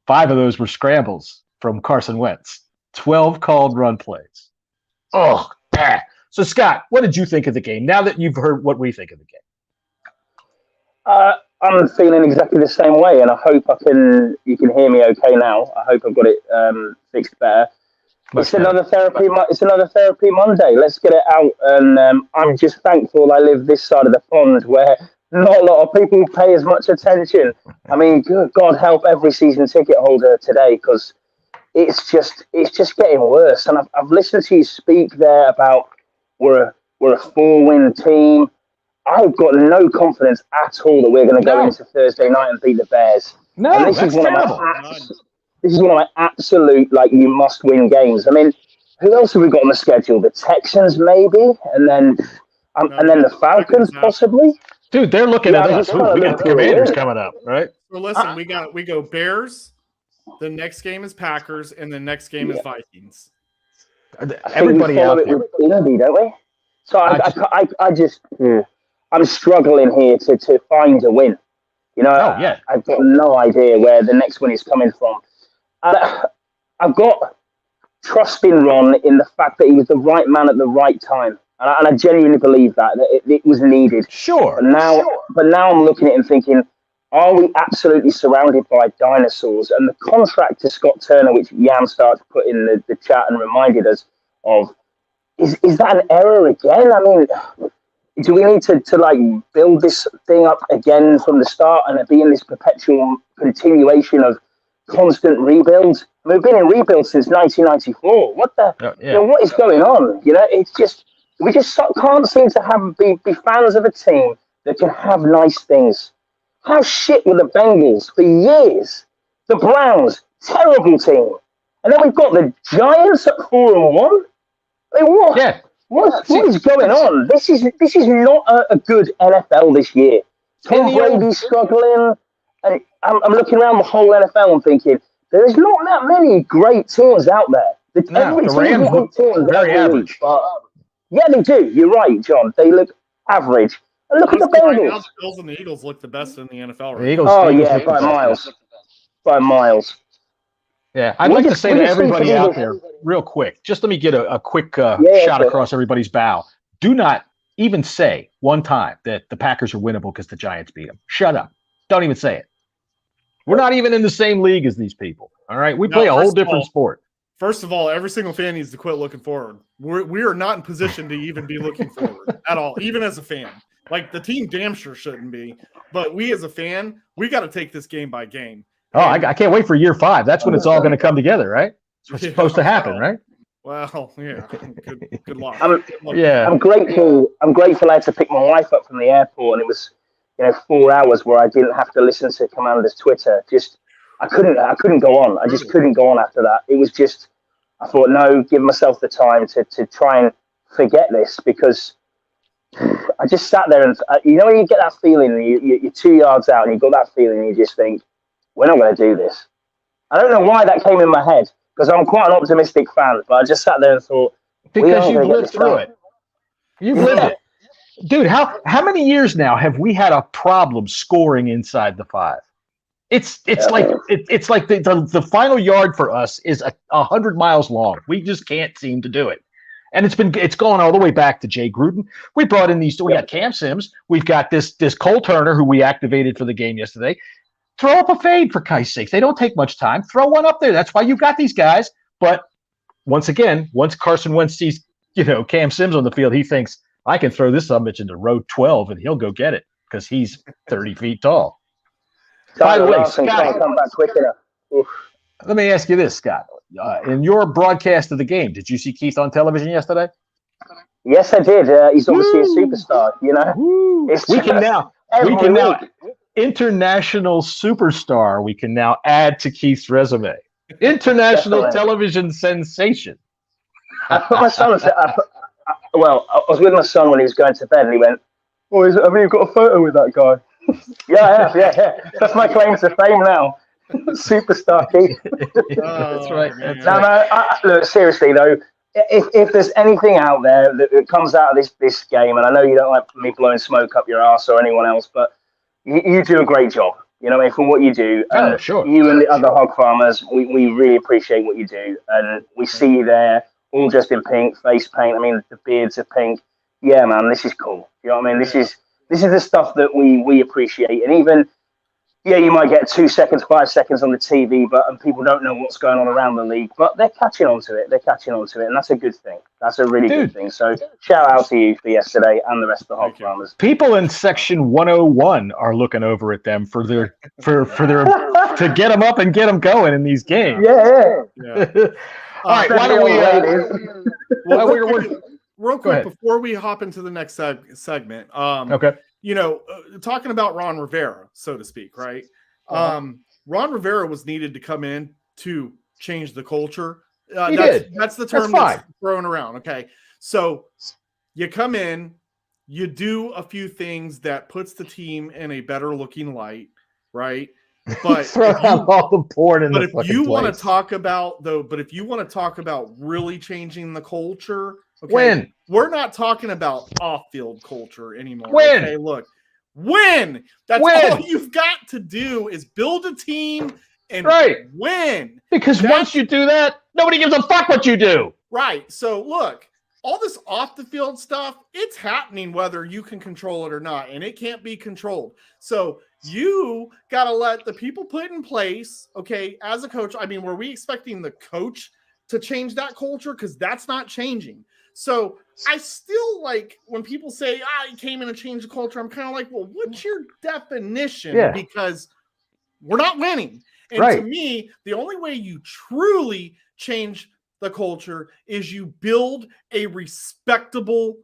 5 of those were scrambles from Carson Wentz. 12 called run plays. So, Scott, what did you think of the game now that you've heard what we think of the game? I'm feeling exactly the same way, and I hope you can hear me okay now. I hope I've got it fixed better. It's another therapy Monday. Let's get it out, and I'm just thankful I live this side of the pond where not a lot of people pay as much attention. I mean, God help every season ticket holder today, because it's just getting worse. And I've listened to you speak there about we're a 4-win team. I've got no confidence at all that we're going to go into Thursday night and beat the Bears. No, and this is one of my absolute you must win games. I mean, who else have we got on the schedule? The Texans maybe, and then the Falcons possibly. Dude, they're looking at us. We got the Commanders coming up, right? So listen, we go Bears. The next game is Packers, and the next game is Vikings. Everybody out there, don't we? So I'm struggling here to find a win. You know, I've got no idea where the next win is coming from. I've got trust in Ron in the fact that he was the right man at the right time. And I genuinely believe that it was needed. Sure. But now I'm looking at it and thinking, are we absolutely surrounded by dinosaurs? And the contract to Scott Turner, which Yam started to put in the chat and reminded us of, is that an error again? I mean, do we need to build this thing up again from the start and be in this perpetual continuation of constant rebuild? I mean, we've been in rebuild since 1994. What what is going on? You know, it's just we just can't seem to be fans of a team that can have nice things. How shit were the Bengals for years? The Browns, terrible team, and then we've got the Giants at 4-1. I mean, what? Yeah. What is going on? This is not a good NFL this year. Tom Brady's struggling, and I'm looking around the whole NFL and thinking there's not that many great teams out there. The Rams look very average. Yeah, they do. You're right, John. They look average. And look at the Bengals. The Bills and the Eagles look the best in the NFL. Right? The Eagles, by miles. By miles. Yeah, I'd like to say to everybody out there, real quick, just let me get a quick shot across everybody's bow. Do not even say one time that the Packers are winnable because the Giants beat them. Shut up. Don't even say it. We're not even in the same league as these people. All right? We play a whole different sport. First of all, every single fan needs to quit looking forward. We are not in position to even be looking forward at all, even as a fan. Like, the team damn sure shouldn't be. But we as a fan, we got to take this game by game. Oh, I can't wait for year 5. That's when it's all going to come together, right? It's what's supposed to happen, right? Well, yeah. Good luck. I'm grateful. I had to pick my wife up from the airport, and it was 4 hours where I didn't have to listen to Commander's Twitter. I couldn't go on. I just couldn't go on after that. It was just, I thought, no, give myself the time to try and forget this, because I just sat there and when you get that feeling, you're 2 yards out and you've got that feeling, and you just think, we're not going to do this. I don't know why that came in my head, because I'm quite an optimistic fan, but I just sat there and thought, because you've lived through it. You've lived it. Dude, how many years now have we had a problem scoring inside the 5? It's like the final yard for us is 100 miles long. We just can't seem to do it. And it's gone all the way back to Jay Gruden. We brought in we got Cam Sims. We've got this Cole Turner, who we activated for the game yesterday. Throw up a fade, for Christ's sakes. They don't take much time. Throw one up there. That's why you've got these guys. But once again, once Carson Wentz sees, Cam Sims on the field, he thinks, I can throw this summit into row 12 and he'll go get it because he's 30 feet tall. By the way, Scott, come back quick enough. Let me ask you this, Scott. In your broadcast of the game, did you see Keith on television yesterday? Yes, I did. He's obviously a superstar, We can now international superstar. We can now add to Keith's resume. International television sensation. I put my son. I was with my son when he was going to bed, and he went, "Oh, have you got a photo with that guy?" Yeah. That's my claim to fame now. Superstar Keith. That's right. Look, seriously though, if there's anything out there that comes out of this game, and I know you don't like me blowing smoke up your ass or anyone else, but you do a great job. For what you do. Sure. You and the other hog farmers, we really appreciate what you do, and we see you there all dressed in pink, face paint. I mean, the beards are pink. Yeah, man, this is cool. You know what I mean? This is the stuff that we appreciate. And even, yeah, you might get 2 seconds, 5 seconds on the TV, and people don't know what's going on around the league, but they're catching on to it. And that's a good thing. That's a really good thing. So shout out to you for yesterday and the rest of the Hog Farmers. People in section 101 are looking over at them for their to get them up and get them going in these games. Yeah. All right, why don't we? Real quick before we hop into the next segment. Okay. Talking about Ron Rivera, so to speak, right? Ron Rivera was needed to come in to change the culture. That's the term that's thrown around. Okay. So you come in, you do a few things that puts the team in a better looking light, right? But throw out all the porn in the fucking But if you want to place. talk about really changing the culture, okay, when we're not talking about off-field culture anymore. When okay, look, when that's all you've got to do is build a team and win. Because once you do that, nobody gives a fuck what you do. Right. So look, all this off the field stuff, it's happening whether you can control it or not, and it can't be controlled. So you got to let the people put in place, okay, as a coach. I mean, were we expecting the coach to change that culture? Because that's not changing. So I still like when people say, he came in and changed the culture. I'm kind of like, well, what's your definition? Yeah. Because we're not winning. And to me, the only way you truly change the culture is you build a respectable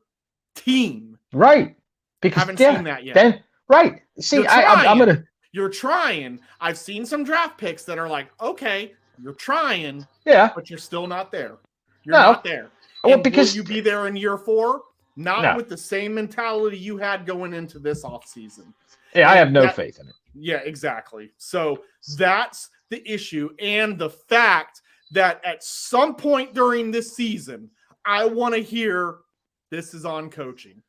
team. Right. Because haven't seen that yet. Then, right. See, I'm going to. You're trying. I've seen some draft picks that are like, okay, you're trying. Yeah. But you're still not there. You're not there. Well, and because will you be there in year 4? Not with the same mentality you had going into this offseason. Yeah, I have no faith in it. Yeah, exactly. So that's the issue. And the fact that at some point during this season, I want to hear this is on coaching.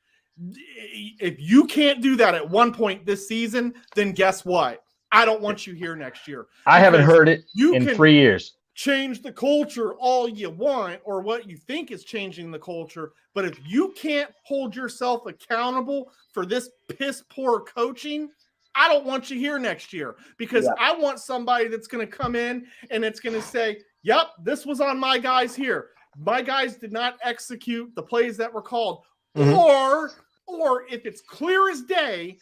If you can't do that at one point this season, then guess what? I don't want you here next year. I haven't heard it in 3 years. Change the culture all you want or what you think is changing the culture. But if you can't hold yourself accountable for this piss poor coaching, I don't want you here next year because I want somebody that's going to come in and it's going to say, yep, this was on my guys here. My guys did not execute the plays that were called. Or if it's clear as day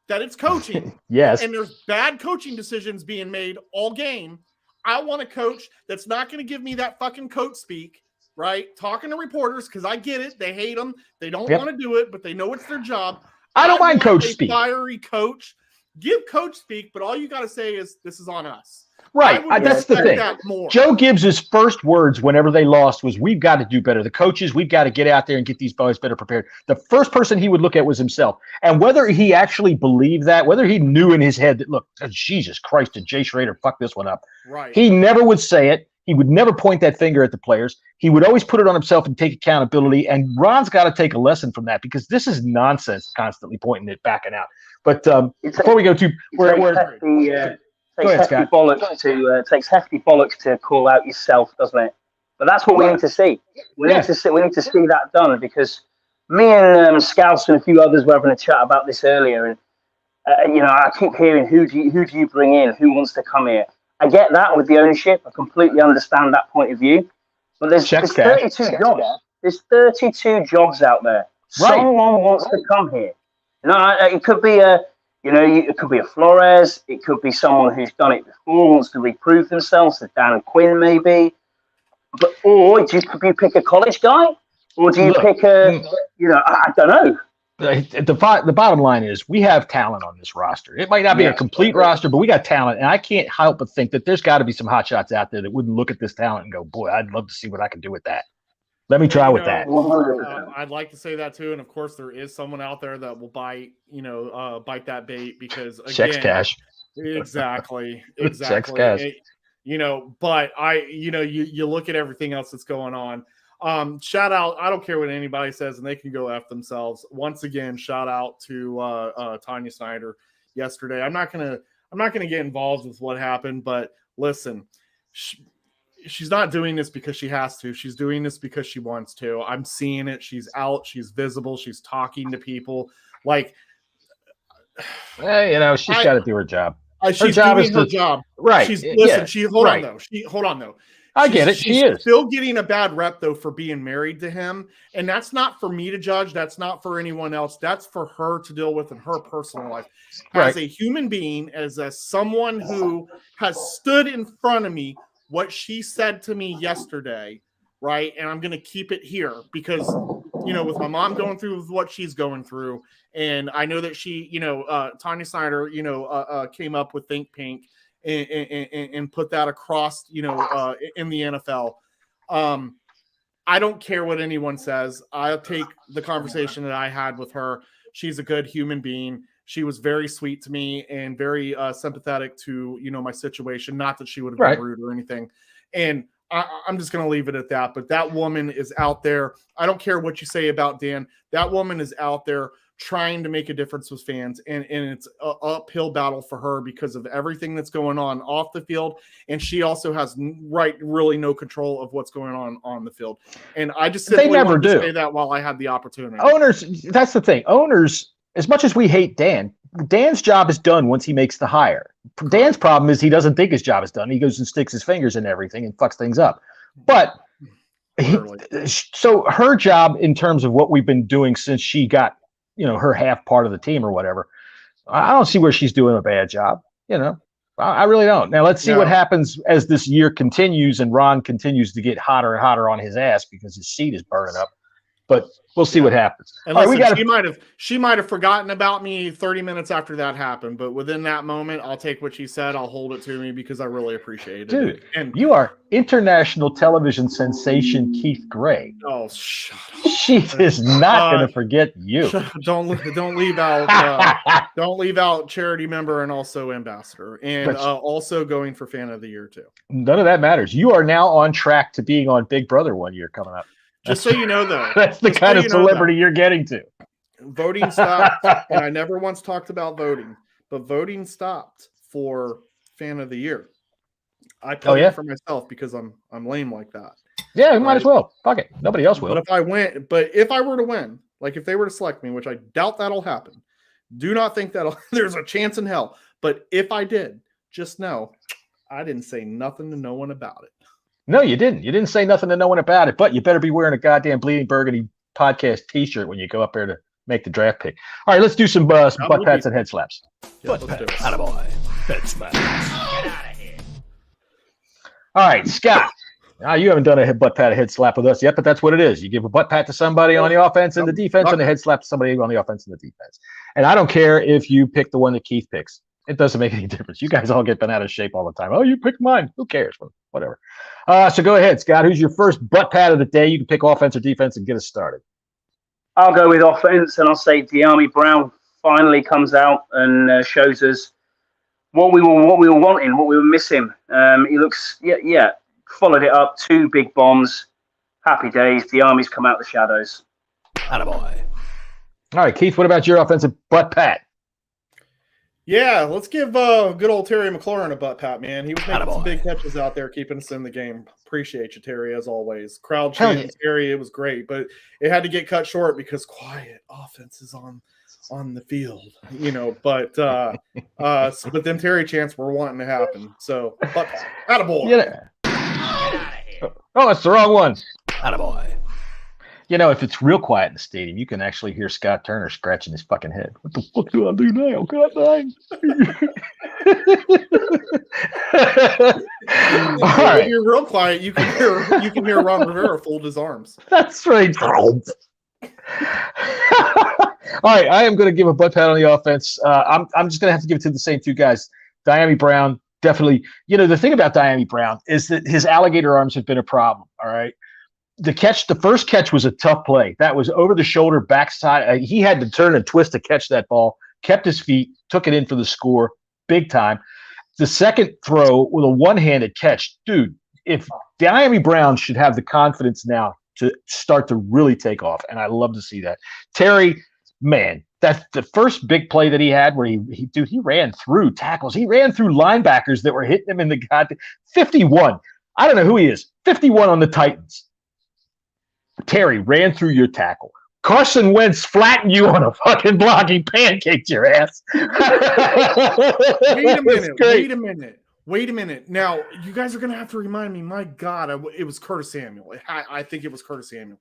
that it's coaching and there's bad coaching decisions being made all game, I want a coach that's not going to give me that fucking coach speak, right? Talking to reporters because I get it. They hate them. They don't want to do it, but they know it's their job. I don't mind coach speak. Fiery coach. Give coach speak, but all you got to say is this is on us. Right. That's the thing. Joe Gibbs' first words whenever they lost was, we've got to do better. The coaches, we've got to get out there and get these boys better prepared. The first person he would look at was himself. And whether he actually believed that, whether he knew in his head that, look, Jesus Christ, did Jay Schrader fuck this one up? Right. He never would say it. He would never point that finger at the players. He would always put it on himself and take accountability. And Ron's got to take a lesson from that because this is nonsense, constantly pointing it back and out. But before we go to takes hefty bollocks to call out yourself, doesn't it? But that's what we need to see. We need to see that done because me and Scouts and a few others were having a chat about this earlier, and I keep hearing who do you bring in? Who wants to come here? I get that with the ownership. I completely understand that point of view. But there's 32 jobs. There's 32 jobs out there. Right. Someone wants to come here. It could be it could be a Flores. It could be someone who's done it before, wants to reprove themselves. So Dan Quinn, maybe. Or do you pick a college guy, or do you pick a? I don't know. The bottom line is we have talent on this roster. It might not be a complete roster, but we got talent, and I can't help but think that there's got to be some hotshots out there that wouldn't look at this talent and go, "Boy, I'd love to see what I can do with that." Let me try with that. I'd like to say that too, and of course, there is someone out there that will bite that bait because again, checks cash. Exactly. Checks cash. But you look at everything else that's going on. Shout out. I don't care what anybody says, and they can go F themselves. Once again, shout out to Tanya Snyder yesterday. I'm not gonna get involved with what happened, but listen. she's not doing this because she has to. She's doing this because she wants to. I'm seeing it. She's out. She's visible. She's talking to people. Like, you know, she's got to do her job. She's doing her job. Right. Hold on though. I get it. She is still getting a bad rep though for being married to him, and that's not for me to judge. That's not for anyone else. That's for her to deal with in her personal life. As a human being, as someone who has stood in front of me, what she said to me yesterday, right? And I'm going to keep it here because, you know, with my mom going through what she's going through, and I know that she, you know, Tanya Snyder, you know, came up with Think Pink. And put that across, you know, in the NFL. I don't care what anyone says. I'll take the conversation that I had with her. She's a good human being. She was very sweet to me and very sympathetic to, you know, my situation. Not that she would have been rude or anything. And I'm just going to leave it at that. But that woman is out there. I don't care what you say about Dan. That woman is out there trying to make a difference with fans, and it's an uphill battle for her because of everything that's going on off the field, and she also has really no control of what's going on the field. And I just simply wanted to say that while I had the opportunity. Owners, that's the thing. Owners, as much as we hate Dan, Dan's job is done once he makes the hire. Dan's problem is he doesn't think his job is done. He goes and sticks his fingers in everything and fucks things up. But so her job in terms of what we've been doing since she got, you know, her half part of the team or whatever, I don't see where she's doing a bad job. You know, I really don't. Now let's see what happens as this year continues and Ron continues to get hotter and hotter on his ass because his seat is burning up. But we'll see what happens. And listen, she might have forgotten about me 30 minutes after that happened, but within that moment, I'll take what she said. I'll hold it to me because I really appreciate it. Dude, and you are international television sensation Keith Gray. Oh, shut up. She is not going to forget you. Don't leave out don't leave out charity member and also ambassador and also going for fan of the year too. None of that matters. You are now on track to being on Big Brother one year coming up. Just so you know, though. That's the kind of celebrity you're getting to. Voting stopped, and I never once talked about voting, but voting stopped for fan of the year. I put it for myself because I'm lame like that. Yeah, you might as well. Fuck it. Nobody else will. But if I were to win, like if they were to select me, which I doubt that'll happen, do not think there's a chance in hell. But if I did, just know I didn't say nothing to no one about it. No, you didn't. You didn't say nothing to no one about it, but you better be wearing a goddamn Bleeding Burgundy podcast t-shirt when you go up there to make the draft pick. All right, let's do some butt pats and head slaps. Butt pats. Attaboy. Head slaps. Get out of here. All right, Scott. Now, you haven't done a butt pat, a head slap with us yet, but that's what it is. You give a butt pat to somebody on the offense and the defense, and a head slap to somebody on the offense and the defense. And I don't care if you pick the one that Keith picks. It doesn't make any difference. You guys all get bent out of shape all the time. Oh, you picked mine. Who cares? Whatever. So go ahead, Scott. Who's your first butt pat of the day? You can pick offense or defense and get us started. I'll go with offense, and I'll say Diami Brown finally comes out and shows us what we were wanting, what we were missing. He looks, followed it up, 2 big bombs. Happy days. Diami's come out the shadows. Attaboy. All right, Keith, what about your offensive butt pat? Yeah, let's give good old Terry McLaurin a butt pat, man. He was making some big catches out there, keeping us in the game. Appreciate you, Terry, as always. Crowd chanting Terry, it was great, but it had to get cut short because quiet offense is on the field, you know. But but them Terry chants were wanting to happen. So, butt pat. Attaboy. Yeah. Get out of here. Oh, it's the wrong one. Attaboy. You know, if it's real quiet in the stadium, you can actually hear Scott Turner scratching his fucking head. What the fuck do I do now? God dang. All right. If you're real quiet, you can hear Ron Rivera fold his arms. That's right. All right, I am going to give a butt pat on the offense. I'm just going to have to give it to the same 2 guys. Diami Brown, definitely. You know, the thing about Diami Brown is that his alligator arms have been a problem. All right. The first catch was a tough play. That was over the shoulder, backside. He had to turn and twist to catch that ball, kept his feet, took it in for the score, big time. The second throw with a one-handed catch, dude, if Diami Brown should have the confidence now to start to really take off, and I love to see that. Terry, man, that's the first big play that he had where he ran through tackles. He ran through linebackers that were hitting him in the goddamn 51. I don't know who he is. 51 on the Titans. Terry ran through your tackle. Carson Wentz flattened you on a fucking block. He pancaked your ass. Wait a minute. Now, you guys are going to have to remind me, my God, it was Curtis Samuel. I think it was Curtis Samuel.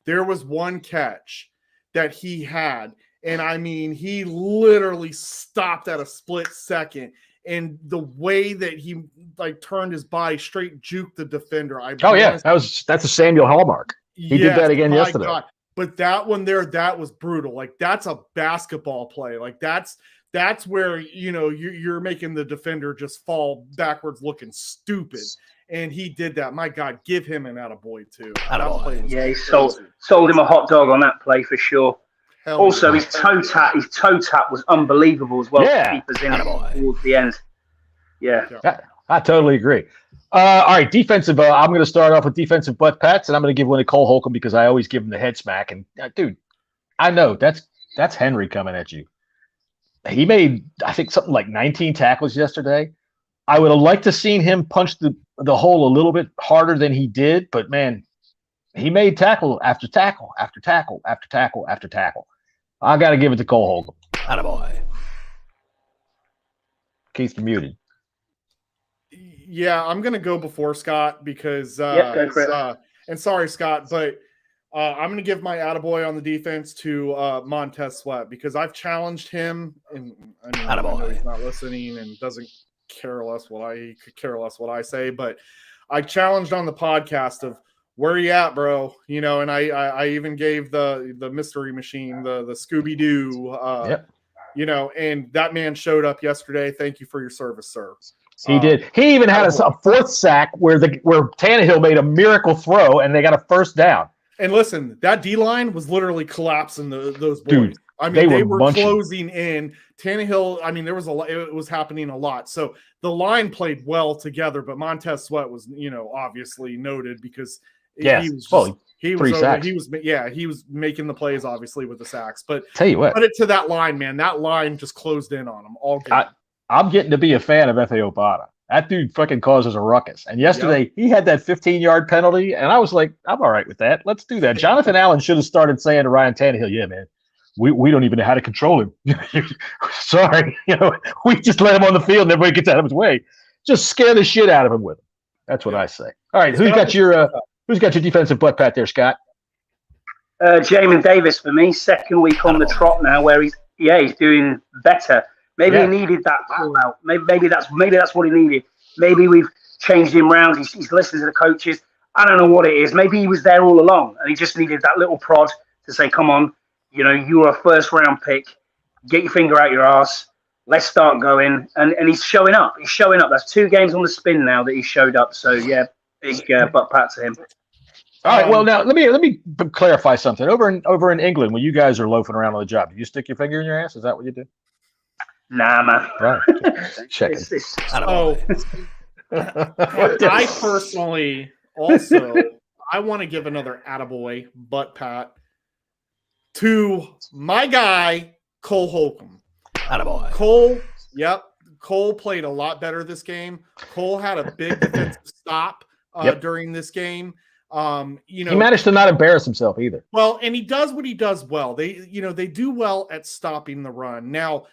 There was one catch that he had, and I mean, he literally stopped at a split second, and the way that he like turned his body straight juked the defender. That's a Samuel hallmark. He did that again yesterday. God. But that one there, that was brutal. Like, that's a basketball play. Like, that's where, you're making the defender just fall backwards looking stupid. And he did that. My God, give him an attaboy too. Yeah, he sold him a hot dog on that play for sure. Also, his toe tap was unbelievable as well. Yeah. Keepers in towards the end. Yeah. I totally agree. All right, defensive. I'm going to start off with defensive butt pats, and I'm going to give one to Cole Holcomb because I always give him the head smack. And dude, I know that's Henry coming at you. He made, I think, something like 19 tackles yesterday. I would have liked to seen him punch the hole a little bit harder than he did, but man, he made tackle after tackle after tackle after tackle after tackle. I got to give it to Cole Holcomb. Attaboy. Keith, you're muted. Yeah, I'm going to go before Scott because go for it. And sorry, Scott, but I'm going to give my attaboy on the defense to Montez Sweat because I've challenged him, and I know he's not listening and doesn't care less what I say, but I challenged on the podcast of where you at, bro? And I even gave the mystery machine, the Scooby-Doo, and that man showed up yesterday. Thank you for your service, sir. He did. He even had a fourth sack where Tannehill made a miracle throw and they got a first down. And listen, that D-line was collapsing those boys. Dude, I mean, they were munching. closing in. Tannehill, I mean, it was happening a lot. So the line played well together, but Montez Sweat was, obviously noted because he was making the plays obviously with the sacks. But tell you what, put it to that line, man. That line just closed in on him all game. I'm getting to be a fan of Efe Obada. That dude fucking causes a ruckus. And yesterday he had that 15-yard penalty, and I was like, I'm all right with that. Let's do that. Jonathan Allen should have started saying to Ryan Tannehill, yeah, man, we don't even know how to control him. Sorry. We just let him on the field and everybody gets out of his way. Just scare the shit out of him with him. That's what I say. All right, who's got your defensive butt pat there, Scott? Jamin Davis for me. Second week on the trot now where he's doing better. Maybe he needed that pull out. Maybe that's what he needed. Maybe we've changed him round. He's listening to the coaches. I don't know what it is. Maybe he was there all along and he just needed that little prod to say, come on, you were a first round pick. Get your finger out your ass. Let's start going. And he's showing up. He's showing up. That's 2 games on the spin now that he showed up. So yeah, big butt pat to him. All right. Well, now let me clarify something. Over in England, when you guys are loafing around on the job, do you stick your finger in your ass? Is that what you do? Nah, man. Right. Check it. I personally also I want to give another attaboy butt pat to my guy Cole Holcomb. Attaboy. Cole played a lot better this game. Cole had a big defensive stop during this game. He managed to not embarrass himself either. Well, and he does what he does well. They do well at stopping the run. Now,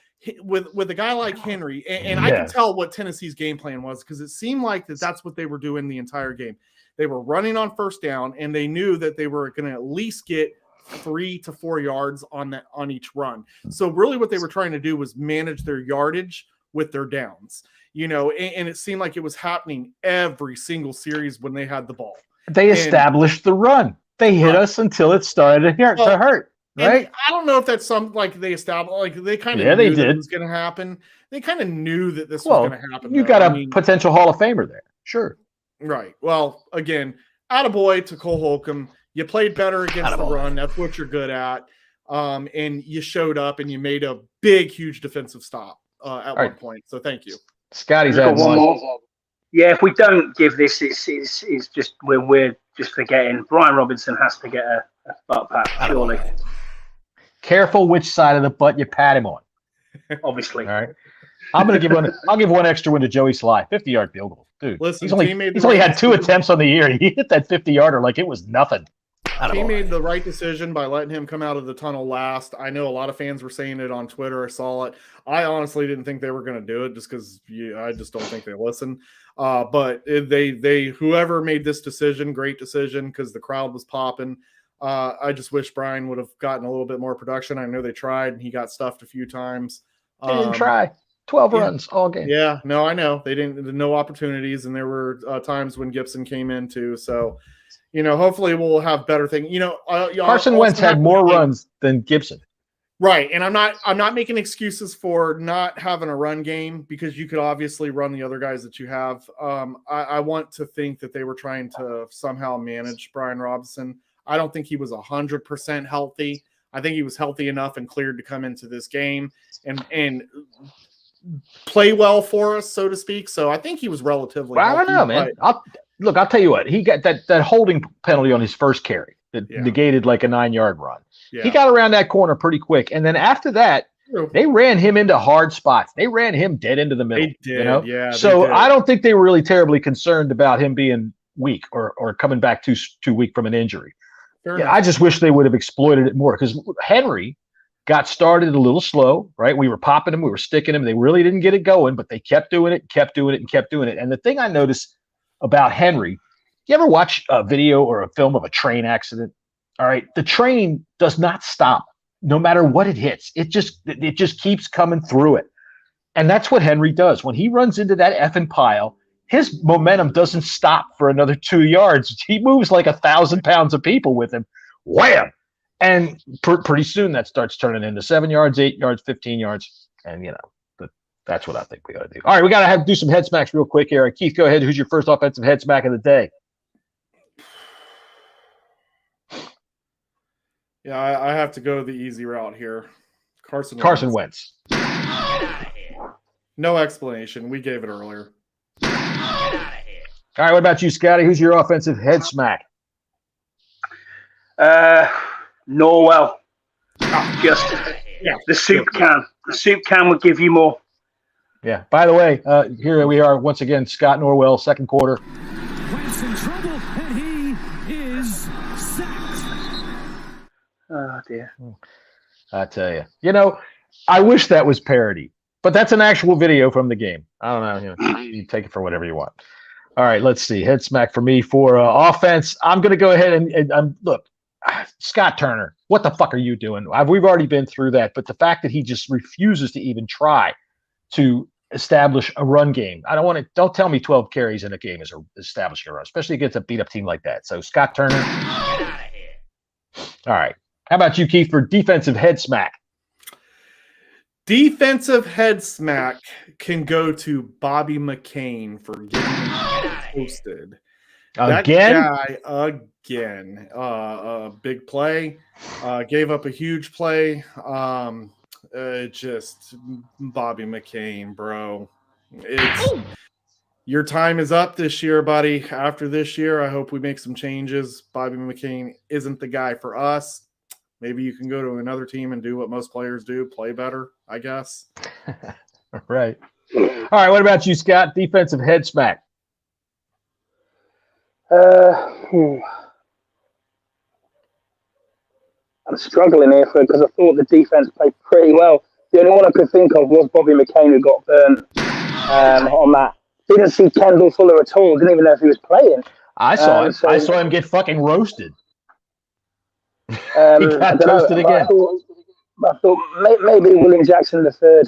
with a guy like Henry, and I can tell what Tennessee's game plan was because it seemed like that's what they were doing the entire game. They were running on first down, and they knew that they were going to at least get 3 to 4 yards on each run. So really what they were trying to do was manage their yardage with their downs, and it seemed like it was happening every single series when they had the ball. They established the run. They hit us until it started to hurt. Right. I don't know if that's they established, they kind of knew that it was going to happen. They kind of knew that this was going to happen. You got a potential Hall of Famer there. Sure. Right. Well, again, attaboy to Cole Holcomb. You played better against the run. That's what you're good at. And you showed up and you made a big, huge defensive stop at one point. So thank you. Scotty's at one more. Yeah, if we don't give this, it's just we're just forgetting. Brian Robinson has to get a butt pat, surely. Careful which side of the butt you pat him on. Obviously. All right. I'm going to give one. I'll give one extra one to Joey Sly. 50-yard field goal, dude. Listen, he's only had 2 attempts on the year. He hit that 50-yarder like it was nothing. He made the right decision by letting him come out of the tunnel last. I know a lot of fans were saying it on Twitter. I saw it. I honestly didn't think they were going to do it just because I just don't think they listen. But they whoever made this decision, great decision because the crowd was popping. I just wish Brian would have gotten a little bit more production. I know they tried and he got stuffed a few times. They didn't try. 12 runs all game. Yeah, no, I know. They didn't, no opportunities, and there were times when Gibson came in too. So, hopefully we'll have better things. Carson Wentz had more runs than Gibson. Right, and I'm not making excuses for not having a run game because you could obviously run the other guys that you have. I want to think that they were trying to somehow manage Brian Robinson. I don't think he was 100% healthy. I think he was healthy enough and cleared to come into this game and play well for us, so to speak. So I think he was relatively healthy. I don't know, man. I'll tell you what. He got that holding penalty on his first carry that negated like a 9-yard run. Yeah. He got around that corner pretty quick. And then after that, they ran him into hard spots. They ran him dead into the middle. They did, yeah. So I don't think they were really terribly concerned about him being weak or coming back too weak from an injury. I just wish they would have exploited it more because Henry got started a little slow, right? We were popping him, we were sticking him. They really didn't get it going, but they kept doing it. And the thing I noticed about Henry, you ever watch a video or a film of a train accident? All right, the train does not stop no matter what it hits. It just keeps coming through it. And that's what Henry does. When he runs into that effing pile, his momentum doesn't stop for another 2 yards. He moves like 1,000 pounds of people with him. Wham! And pretty soon that starts turning into 7 yards, 8 yards, 15 yards. And, that's what I think we got to do. All right, we got to do some head smacks real quick here. Keith, go ahead. Who's your first offensive head smack of the day? Yeah, I have to go the easy route here. Carson Wentz. No explanation. We gave it earlier. All right, what about you, Scotty? Who's your offensive head smack? Norwell. The soup can. The soup can will give you more. Yeah. By the way, here we are once again. Scott Norwell, second quarter. Wentz in trouble, and he is sacked. Oh dear. I tell you, I wish that was parody, but that's an actual video from the game. I don't know. You take it for whatever you want. All right, let's see. Head smack for me for offense. I'm going to go ahead and look, Scott Turner, what the fuck are you doing? We've already been through that, but the fact that he just refuses to even try to establish a run game. Don't tell me 12 carries in a game is establishing a run, especially against a beat-up team like that. So, Scott Turner. All right. How about you, Keith, for defensive head smack? Defensive head smack can go to Bobby McCain for getting posted. Again. Big play. Gave up a huge play. Just Bobby McCain, bro. Your time is up this year, buddy. After this year, I hope we make some changes. Bobby McCain isn't the guy for us. Maybe you can go to another team and do what most players do, play better, I guess. Right. All right, what about you, Scott? Defensive head smack. I'm struggling here because I thought the defense played pretty well. The only one I could think of was Bobby McCain, who got burnt on that. Didn't see Kendall Fuller at all. Didn't even know if he was playing. I saw him. I saw him get fucking roasted. He got toasted again. I thought maybe William Jackson III.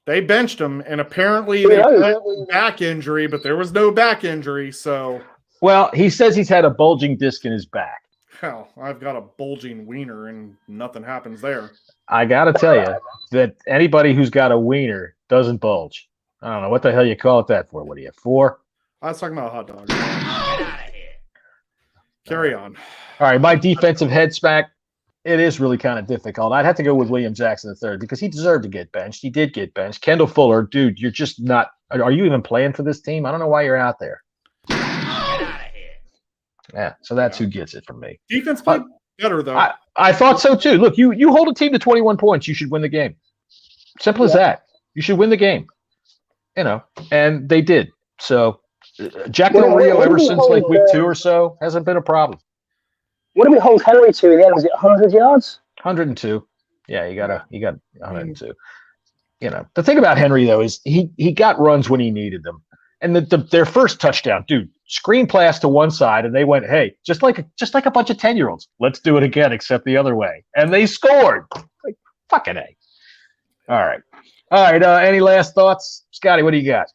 They benched him, and apparently they had back injury, but there was no back injury. So, well, he says he's had a bulging disc in his back. Hell, I've got a bulging wiener, and nothing happens there. I gotta tell you that anybody who's got a wiener doesn't bulge. I don't know what the hell you call it that for. What do you have, 4? I was talking about a hot dog. Carry on. All right, my defensive head smack, it is really kind of difficult. I'd have to go with William Jackson III because he deserved to get benched. He did get benched. Kendall Fuller, dude, you're just not – are you even playing for this team? I don't know why you're out there. Yeah, so that's who gets it from me. Defense played better, though. I thought so, too. Look, you hold a team to 21 points, you should win the game. Simple as that. You should win the game. And they did. So Jack Del Rio, ever since like week 2 or so, hasn't been a problem. What did we hold Henry to in the end? Was it 100 yards? 102. Yeah, you got 102. The thing about Henry though is he got runs when he needed them. And their first touchdown, dude, screen pass to one side, and they went, "Hey, just like a bunch of 10-year-olds, let's do it again, except the other way." And they scored. Like fucking A. All right. Any last thoughts, Scotty? What do you got?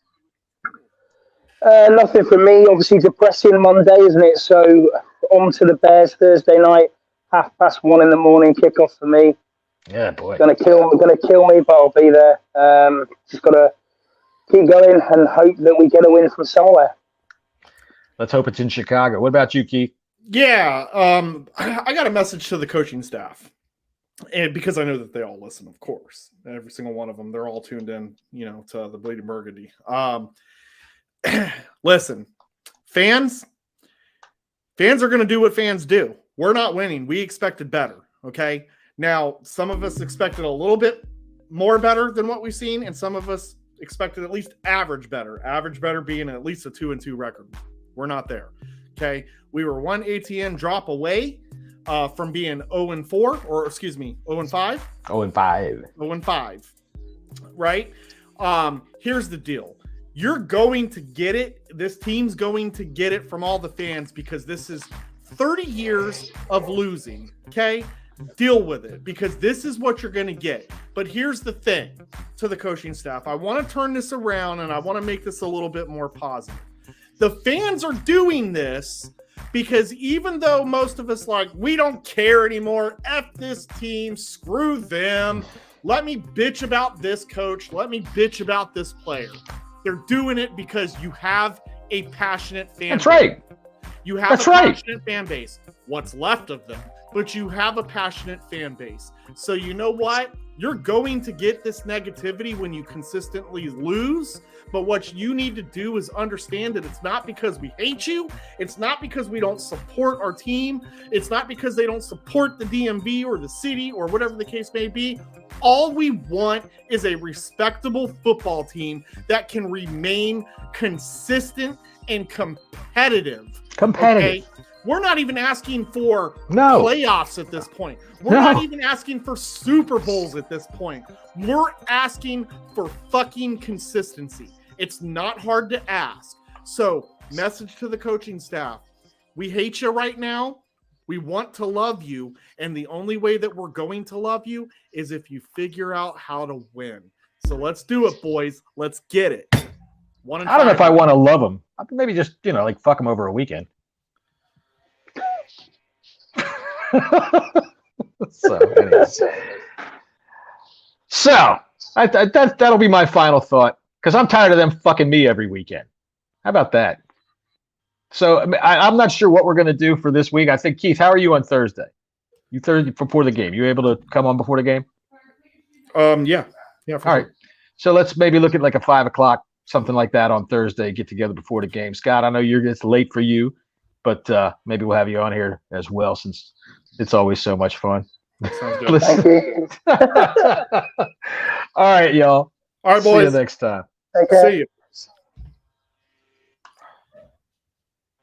Nothing from me. Obviously, depressing Monday, isn't it? So on to the Bears Thursday night, 1:30 in the morning kickoff for me. Yeah, boy. Gonna kill me, but I'll be there. Just gotta keep going and hope that we get a win from somewhere. Let's hope it's in Chicago. What about you, Keith? Yeah, I got a message to the coaching staff, and because I know that they all listen, of course, every single one of them, they're all tuned in, to the Bleeding Burgundy. Listen, fans are going to do what fans do. We're not winning. We expected better. Okay. Now, some of us expected a little bit more better than what we've seen, and some of us expected at least average better. Average better being at least a 2-2 record. We're not there. Okay. We were one ATN drop away from being 0-4, or excuse me, 0-5. 0-5. 0-5. Right? Here's the deal. You're going to get it. This team's going to get it from all the fans because this is 30 years of losing. Okay? Deal with it because this is what you're going to get. But here's the thing to the coaching staff. I want to turn this around and I want to make this a little bit more positive. The fans are doing this because even though most of us we don't care anymore, F this team, screw them, let me bitch about this coach, let me bitch about this player. They're doing it because you have a passionate fan base. That's right. You have a passionate fan base. What's left of them. But you have a passionate fan base. So you know what? You're going to get this negativity when you consistently lose. But what you need to do is understand that it's not because we hate you. It's not because we don't support our team. It's not because they don't support the DMV or the city or whatever the case may be. All we want is a respectable football team that can remain consistent and competitive. Competitive. Okay? We're not even asking for playoffs at this point. We're not even asking for Super Bowls at this point. We're asking for fucking consistency. It's not hard to ask. So, message to the coaching staff. We hate you right now. We want to love you. And the only way that we're going to love you is if you figure out how to win. So let's do it, boys. Let's get it. I don't know if I want to love them. Maybe just, fuck them over a weekend. So that'll be my final thought because I'm tired of them fucking me every weekend. How about that? So I'm not sure what we're going to do for this week. I think, Keith, how are you on Thursday? You Thursday before the game? You able to come on before the game? Yeah. All right. So let's maybe look at like a 5:00, something like that on Thursday. Get together before the game. Scott, I know it's late for you, but maybe we'll have you on here as well since it's always so much fun. Sounds good. Thank you. All right, y'all. All right, boys. See you next time. Okay. See you.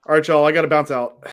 All right, y'all. I got to bounce out.